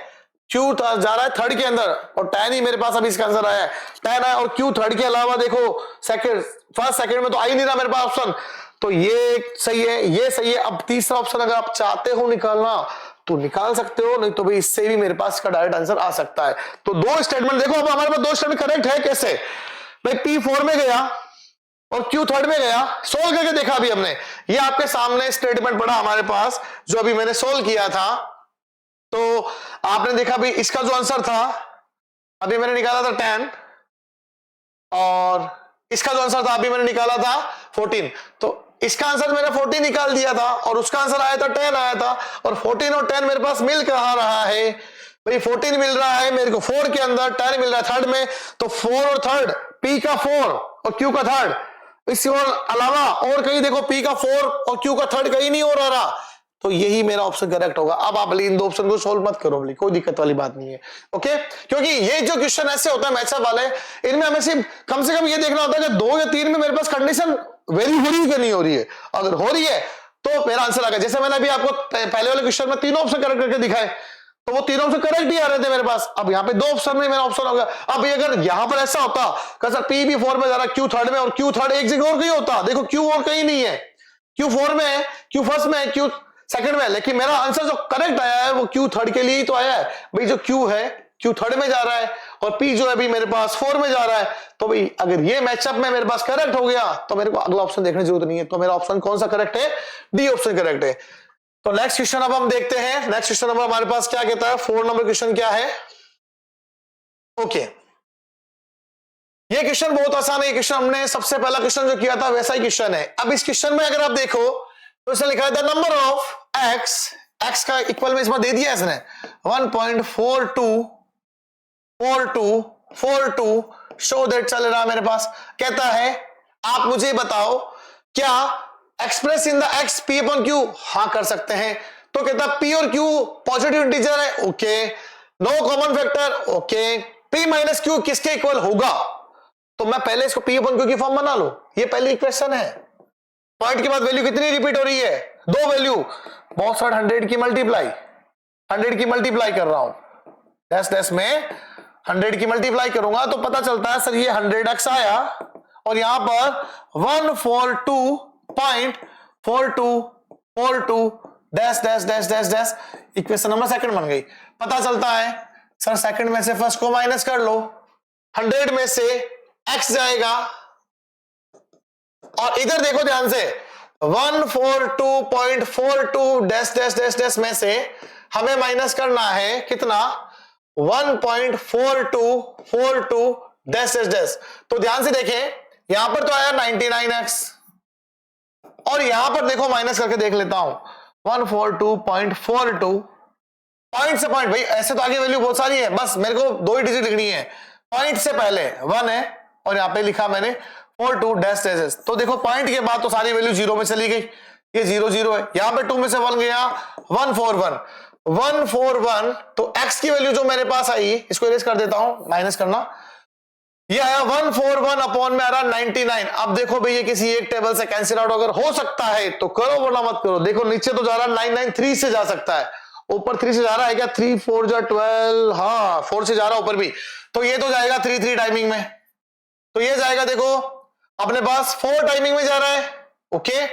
Q जा रहा है थर्ड के अंदर, और 10 ही मेरे पास अभी इसका आंसर आया है, 10 आया। और Q थर्ड के अलावा देखो सेकंड, फर्स्ट सेकंड में तो आ ही नहीं रहा मेरे पास ऑप्शन, तो ये सही है, ये सही है। अब तीसरा ऑप्शन अगर आप चाहते हो निकालना तो निकाल सकते हो, नहीं तो भाई इससे भी मेरे पास इसका डायरेक्ट आंसर आ सकता है। तो दो स्टेटमेंट देखो, अब हमारे पास दो स्टेटमेंट करेक्ट है कैसे भाई? P4 में गया और Q थर्ड में गया, सोल्व करके देखा अभी हमने, ये आपके सामने स्टेटमेंट पड़ा हमारे पास जो अभी मैंने सोल्व किया था। तो आपने देखा भी इसका जो आंसर था अभी मैंने निकाला था 10, और इसका जो आंसर था अभी मैंने निकाला था 14। तो इसका आंसर मैंने 14 निकाल दिया था और उसका आंसर आया था 10 आया था, और 14 और 10 मेरे पास मिल कहां रहा है भाई? 14 मिल रहा है मेरे को 4 के अंदर, 10 मिल रहा है थर्ड में। तो 4 और थर्ड, P का 4 और Q का थर्ड, इसके अलावा और कहीं देखो P का 4 और Q का थर्ड कहीं नहीं हो रहा, तो यही मेरा ऑप्शन करेक्ट होगा। अब आप इन दो ऑप्शन को सोल्व मत करो, कोई दिक्कत वाली बात नहीं है, ओके? क्योंकि ये जो क्वेश्चन ऐसे होता है मैचअप वाले, इनमें हमें सिर्फ कम से कम ये देखना होता है कि 2 या 3 में मेरे पास कंडीशन वेरी हो रही है कि नहीं हो रही है। अगर हो रही है तो मेरा आंसर आ गया। जैसे मैंने अभी आपको पहले वाले क्वेश्चन में तीनों ऑप्शन करेक्ट करके दिखाए, तो वो तीनों ऑप्शन करेक्ट ही आ रहे थे मेरे पास। अब यहाँ पे दो ऑप्शन में मेरा ऑप्शन होगा। अब अगर यहाँ पर ऐसा होता कि सर P भी 4 में जा रहा, Q थर्ड में, और Q थर्ड एक जगह और कहीं होता, देखो Q और कहीं नहीं है, Q 4 में है, Q फर्स्ट में है, Q सेकंड में, लेकिन मेरा आंसर जो करेक्ट आया है वो Q थर्ड के लिए ही तो आया है भाई। जो Q है Q थर्ड में जा रहा है और P जो है अभी मेरे पास 4 में जा रहा है। तो भाई अगर ये मैचअप में मेरे पास करेक्ट हो गया तो मेरे को अगला ऑप्शन देखने की जरूरत नहीं है। तो मेरा ऑप्शन कौन सा करेक्ट है? डी ऑप्शन करेक्ट है। तो नेक्स्ट क्वेश्चन अब हम देखते हैं। नेक्स्ट क्वेश्चन नंबर हमारे पास क्या कहता है? 4 नंबर क्वेश्चन क्या है? ओके, ये क्वेश्चन बहुत आसान है। ये क्वेश्चन हमने सबसे पहला क्वेश्चन जो किया था वैसा ही क्वेश्चन है। अब इस क्वेश्चन में अगर आप देखो तो इसने लिखा है द नंबर ऑफ एक्स का इक्वल में इसमें दे दिया इसने 1.4242 शो दैट चल रहा है मेरे पास। कहता है आप मुझे बताओ क्या express in the x p upon q? हाँ कर सकते हैं। तो कहता पी और क्यू पॉजिटिव इंटीजर है, okay, no common factor, okay, p minus q किसके इक्वल होगा? तो मैं पहले इसको पी अपॉन क्यू की फॉर्म बना लूं, ये पहली इक्वेशन है। पॉइंट के बाद वैल्यू कितनी रिपीट हो रही है? दो वैल्यू, बहुत सारा 100 की मल्टीप्लाई कर रहा हूं, डैश डैश में 100 की मल्टीप्लाई करूंगा तो पता चलता है सर ये 100x आया, और यहां पर 142.4242 dash dash dash dash dash, equation number second बन गई। पता चलता है सर सेकंड में से फर्स्ट को माइनस कर लो, 100 में से x जाएगा, और इधर देखो ध्यान से 142.42 डैश डैश डैश डैश में से हमें माइनस करना है कितना? 1.4242 डैश डैश डैश। तो ध्यान से देखें यहां पर तो आया 99x, और यहां पर देखो माइनस करके देख लेता हूं 142.42, पॉइंट से पॉइंट, भाई ऐसे तो आगे वैल्यू बहुत सारी है, बस मेरे को 2 ही डिजिट लिखनी है। पॉइंट से पहले 1 है और यहां पे लिखा मैंने 42 डैश डैश। तो देखो पॉइंट के बाद तो सारी वैल्यू 0 में चली गई, ये 0 0 है, यहां पे 2 में से 1 गया, 141। तो x की वैल्यू जो मेरे पास आई, इसको इरेज कर देता हूं, माइनस करना, ये आया 141 अपॉन में आ रहा 99। अब देखो भाई ये किसी एक टेबल से कैंसिल आउट अगर हो सकता है तो करो, वरना मत करो। देखो नीचे तो जा रहा 993 से जा सकता है, ऊपर 3 से जा रहा है क्या? 3 4 जा 12, हाँ 4 से जा रहा है ऊपर भी, तो ये तो जाएगा 3 3 टाइमिंग में, तो ये जाएगा देखो अपने पास 4 टाइमिंग में जा रहा है, ओके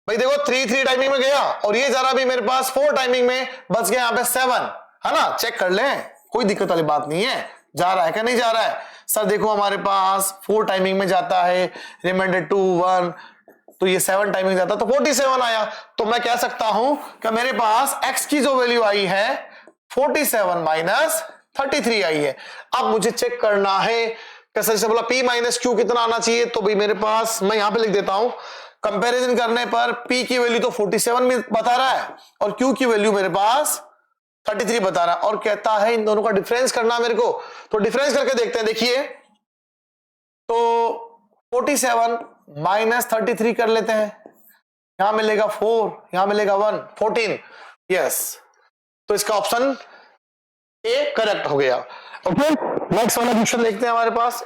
भाई देखो 3 3 टाइमिंग में गया, और ये जा रहा भी मेरे पास 4 टाइमिंग में, बच गया यहाँ पे 7, है ना? चेक कर ले, कोई दिक्कत वाली बात नहीं है, जा रहा है क्या नहीं जा रहा है? सर देखो हमारे पास 4 टाइमिंग में जाता है, रिमाइंडर 2 1, तो ये 7 टाइमिंग जाता तो 47 आया। तो मैं कह सकता हूं कि मेरे पास x की जो वैल्यू आई है 47 माइनस 33 आई है। अब मुझे चेक करना है कैसे, जैसे बोला p माइनस क्यू कितना आना चाहिए, तो भाई मेरे पास मैं यहां पे लिख देता हूं, कंपैरिजन करने पर p की वैल्यू तो 47 में बता रहा है और q की वैल्यू मेरे पास 33 बता रहा है, और कहता है इन दोनों का डिफरेंस करना मेरे को। तो डिफरेंस करके देखते हैं। देखिए तो 47 माइनस 33 कर लेते हैं, यहां मिलेगा 4, यहां मिलेगा 1, 14। यस, तो इसका ऑप्शन ए करेक्ट हो गया। ओके, नेक्स्ट वाला क्वेश्चन देखते हैं हमारे पास।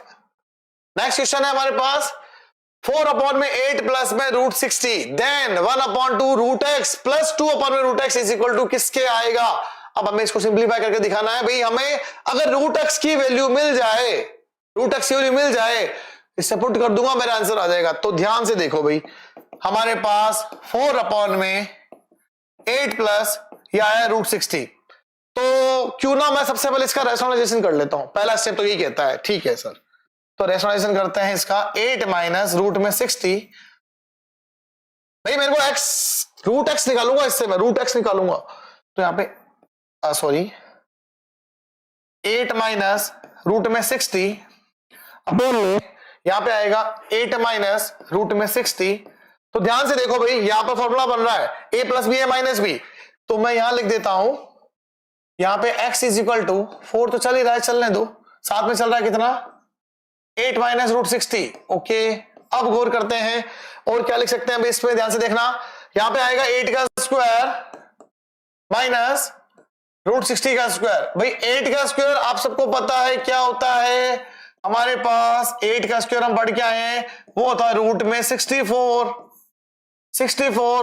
नेक्स्ट क्वेश्चन है हमारे पास 4 अपॉन में 8 प्लस में root 60 then 1 upon 2 root x plus 2 upon में root x is equal to किसके आएगा। अब हमें इसको सिंप्लीफाई करके दिखाना है भाई। हमें अगर रूट एक्स की वैल्यू मिल जाए, रूट एक्स की वैल्यू मिल जाए, इससे पुट कर दूंगा मेरा आंसर आ जाएगा। तो ध्यान से देखो भाई, हमारे पास 4 अपॉन में 8 प्लस यह आया रूट 60। तो क्यों ना मैं सबसे पहले इसका रैशनलाइजेशन कर लेता हूं, पहला स्टेप तो यही कहता है। ठीक है सर, तो रैशनलाइजेशन करते हैं इसका। 8 माइनस रूट में 60, भाई मेरे को एक्स रूट एक्स निकालूंगा, इससे मैं रूट एक्स निकालूंगा। तो यहां पे सॉरी 8 माइनस रूट में 60 अपॉन में यहां पे आएगा 8 माइनस रूट में 60। तो ध्यान से देखो भाई, यहां पर फॉर्मूला बन रहा है a plus b a minus b, तो मैं यहां लिख देता हूं, यहां पे x इज इक्वल टू 4 तो चल ही रहा है, चलने दो, साथ में चल रहा है कितना 8 माइनस रूट 60। ओके, अब गौर करते हैं और क्या लिख सकते हैं इस पे, ध्यान से देखना। यहां पे आएगा 8 का स्क्वायर माइनस रूट 60 का स्क्वायर। भाई 8 का स्क्वायर आप सबको पता है क्या होता है, हमारे पास 8 का स्क्वायर हम पढ़ के आए हैं, वो होता है रूट में 64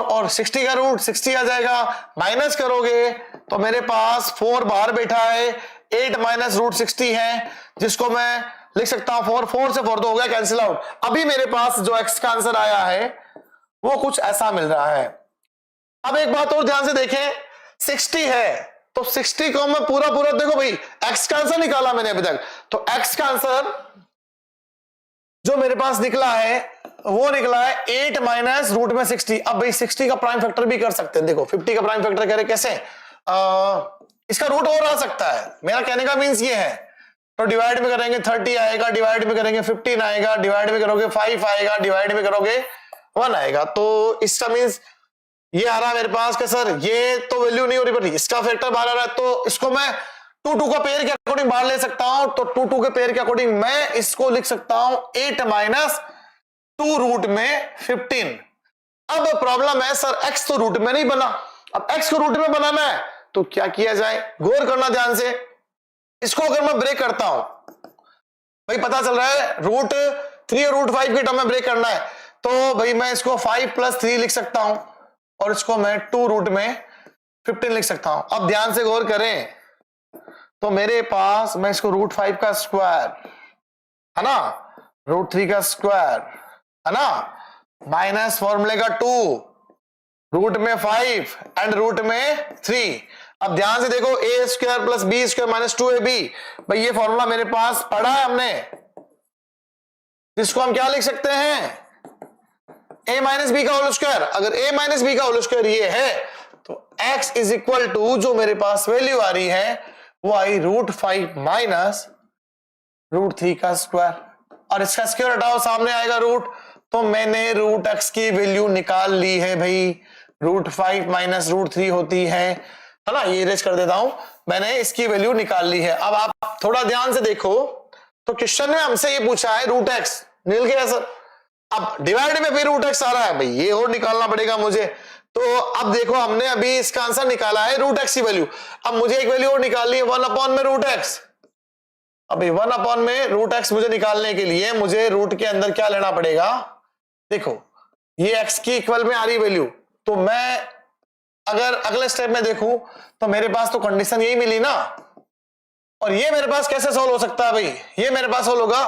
और 60 का रूट 60 आ जाएगा, माइनस करोगे तो मेरे पास 4 बाहर बैठा है, 8 माइनस रूट 60 है, जिसको मैं लिख सकता हूं 4 से 4 तो हो गया कैंसिल आउट। अभी मेरे पास जो एक्स का आंसर आया है वो कुछ ऐसा मिल रहा है। अब एक बात और ध्यान से देखें, 60 है तो 60 को मैं पूरा देखो भाई, एक्स का आंसर निकाला मैंने अभी तक, तो एक्स का आंसर जो मेरे पास निकला है वो निकला है 8 माइनस रूट में 60। अब भाई 60 का प्राइम फैक्टर भी कर सकते हैं, देखो 50 का प्राइम फैक्टर करें कैसे, इसका रूट और आ सकता है, मेरा कहने का मीन्स ये है। तो डिवाइड में करेंगे 30 आएगा, डिवाइड में करेंगे 15 आएगा, डिवाइड में करोगे 5 आएगा, डिवाइड में करोगे 1 आएगा। तो इसका मीन्स ये आ रहा है मेरे पास कि सर ये तो वैल्यू नहीं हो रही, पर इसका फैक्टर बाहर आ रहा है, तो इसको मैं 2 का पेयर के अकॉर्डिंग बाहर ले सकता हूं। तो 2 के पेयर के अकॉर्डिंग मैं इसको लिख सकता हूं 8 माइनस 2 रूट में 15। अब प्रॉब्लम है सर x तो रूट में नहीं बना, अब x को रूट में बनाना है तो क्या किया जाए, गौर करना ध्यान से। इसको अगर मैं ब्रेक करता हूं, भाई पता चल रहा है रूट 3 और रूट 5 के टर्म में ब्रेक करना है, तो भाई मैं इसको 5 प्लस 3 लिख सकता हूं और इसको मैं 2 रूट में 15 लिख सकता हूं। अब ध्यान से गौर करें तो मेरे पास मैं इसको रूट 5 का स्क्वायर है ना, रूट 3 का स्क्वायर है ना, माइनस फॉर्मूले का 2 रूट में 5 एंड रूट में 3। अब ध्यान से देखो a square plus b square minus 2ab, भाई ये फॉर्मूला मेरे पास पढ़ा है हमने, जिसको हम क्या लिख सकते हैं a माइनस बी का होल स्क्वायर। अगर a माइनस बी का होल स्क्वायर ये है तो x इज इक्वल टू जो मेरे पास वैल्यू आ रही है वो आई रूट 5 माइनस रूट 3 का स्क्वायर, और इसका स्क्वायर हटाओ सामने आएगा रूट, तो मैंने रूट x की वैल्यू निकाल ली है भाई, रूट 5 माइनस रूट 3 होती है ना, ये इरेज कर देता हूं, मैंने इसकी वैल्यू निकाल ली है। अब आप थोड़ा ध्यान से देखो, तो क्वेश्चन में हमसे ये पूछा है रूट x मिल गया सर, अब डिवाइड में भी रूट x आ रहा है, भाई ये और निकालना पड़ेगा मुझे। तो अब देखो हमने अभी इसका आंसर निकाला है रूट x की वैल्यू, अब मुझे एक वैल्यू और निकालनी है 1 अपॉन में रूट x। अभी 1 अपॉन में रूट x मुझे निकालने के लिए मुझे रूट के अंदर क्या लेना पड़ेगा, देखो ये x की इक्वल में आ रही वैल्यू, तो मैं अगर अगले स्टेप में देखूं तो मेरे पास तो कंडीशन यही मिली ना, और ये मेरे पास कैसे सॉल्व हो सकता है भाई, ये मेरे पास सॉल्व होगा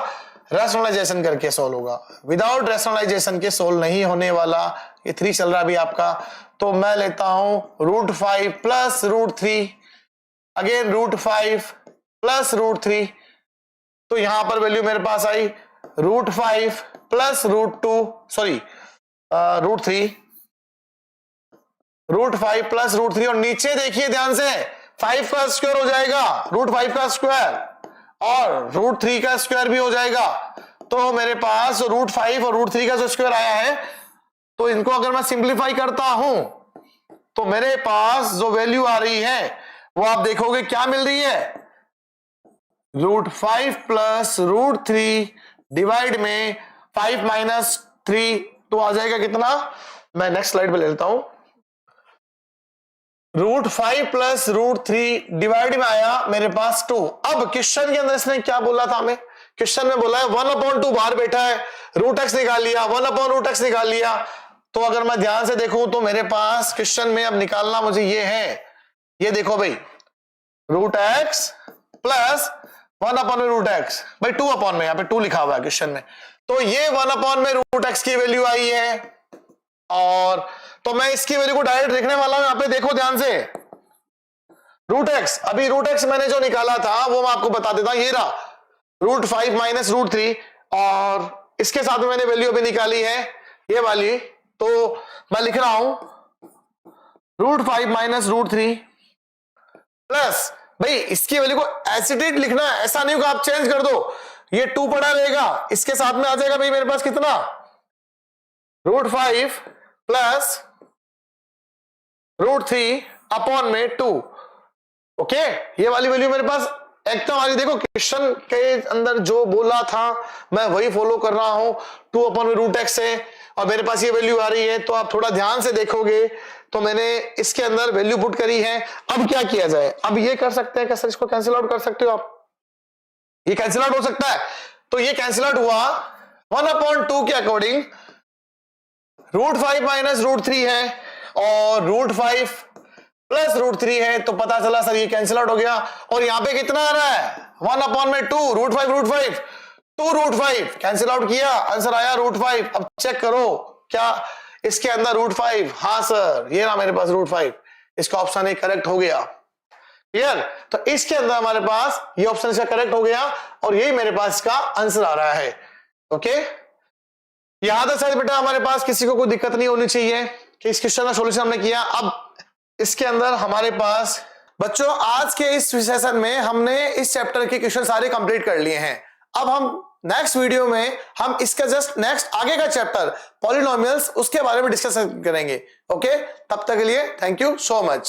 रैशनलाइजेशन करके सॉल्व होगा, विदाउट रैशनलाइजेशन के सॉल्व नहीं होने वाला। ये 3 चल रहा अभी आपका, तो मैं लेता हूं root 5 plus root 3, again root 5 plus root 3, तो यहां पर वैल्यू मेरे पास आई root 5 plus root 2 sorry root 3, root 5 plus root 3, और नीचे देखिए ध्यान से 5 का स्क्वायर हो जाएगा रूट 5 का स्क्वायर, और √3 का स्क्वायर भी हो जाएगा। तो मेरे पास √5 और √3 का जो स्क्वायर आया है, तो इनको अगर मैं सिंप्लीफाई करता हूं तो मेरे पास जो वैल्यू आ रही है वो आप देखोगे क्या मिल रही है, √5 प्लस √3 डिवाइड में 5 माइनस 3, तो आ जाएगा कितना, मैं नेक्स्ट स्लाइड पे ले लेता हूं। √5 प्लस √3 डिवाइड में आया मेरे पास 2। अब क्वेश्चन के अंदर इसने क्या बोला था हमें, क्वेश्चन में बोला है 1/2 बाहर बैठा है, √x निकाल लिया, 1/√x निकाल लिया। तो अगर मैं ध्यान से देखूं तो मेरे पास क्वेश्चन में अब निकालना मुझे ये है, ये देखो भाई, √x प्लस 1/√x, भाई 2 में, यहाँ पे 2 लिखा हुआ है क्वेश्चन में, तो ये 1/√x की वैल्यू आई है। और तो मैं इसकी वैल्यू को डायरेक्ट लिखने वाला हूं, यहाँ पे देखो ध्यान से, √x, अभी √x मैंने जो निकाला था वो मैं आपको बता देता हूं, ये रहा √5 माइनस √3, और इसके साथ में मैंने वैल्यू अभी निकाली है ये वाली, तो मैं लिख रहा हूं √5 माइनस √3 प्लस, भाई इसकी वैल्यू को एसिडेट लिखना है, ऐसा नहीं होगा आप चेंज कर दो, ये 2 पड़ा रहेगा, इसके साथ में आ जाएगा भाई मेरे पास कितना, √5 प्लस √3 अपॉन में 2। ओके, ये वाली वैल्यू मेरे पास एकदम आ रही, देखो क्वेश्चन के अंदर जो बोला था मैं वही फॉलो कर रहा हूं, 2/√x है और मेरे पास ये वैल्यू आ रही है। तो आप थोड़ा ध्यान से देखोगे तो मैंने इसके अंदर वैल्यू पुट करी है। अब क्या किया जाए, अब ये कर सकते हैं क्या सर, इसको कैंसिल आउट कर सकते हो आप, ये कैंसिल आउट हो सकता है, तो ये कैंसिल आउट हुआ 1/2 के अकॉर्डिंग, √5 माइनस √3 है और √5 प्लस √3 है, तो पता चला सर ये कैंसिल आउट हो गया। और यहां पे कितना आ रहा है, 1/2, √5 2 √5 कैंसिल आउट किया, आंसर आया √5। अब चेक करो क्या इसके अंदर √5, हाँ सर ये रहा मेरे पास √5, इसका ऑप्शन ए करेक्ट हो गया। क्लियर, तो इसके अंदर हमारे पास ये ऑप्शन इसका करेक्ट हो गया और यही मेरे पास इसका आंसर आ रहा है। ओके, यहां तक शायद बेटा हमारे पास किसी को कोई दिक्कत नहीं होनी चाहिए कि इस क्वेश्चन का सॉल्यूशन हमने किया। अब इसके अंदर हमारे पास बच्चों आज के इस सेशन में हमने इस चैप्टर के क्वेश्चन सारे कंप्लीट कर लिए हैं। अब हम नेक्स्ट वीडियो में हम इसका जस्ट नेक्स्ट आगे का चैप्टर पॉलिनोमियल्स उसके बारे में डिस्कस करेंगे। ओके, तब तक के लिए थैंक यू सो मच।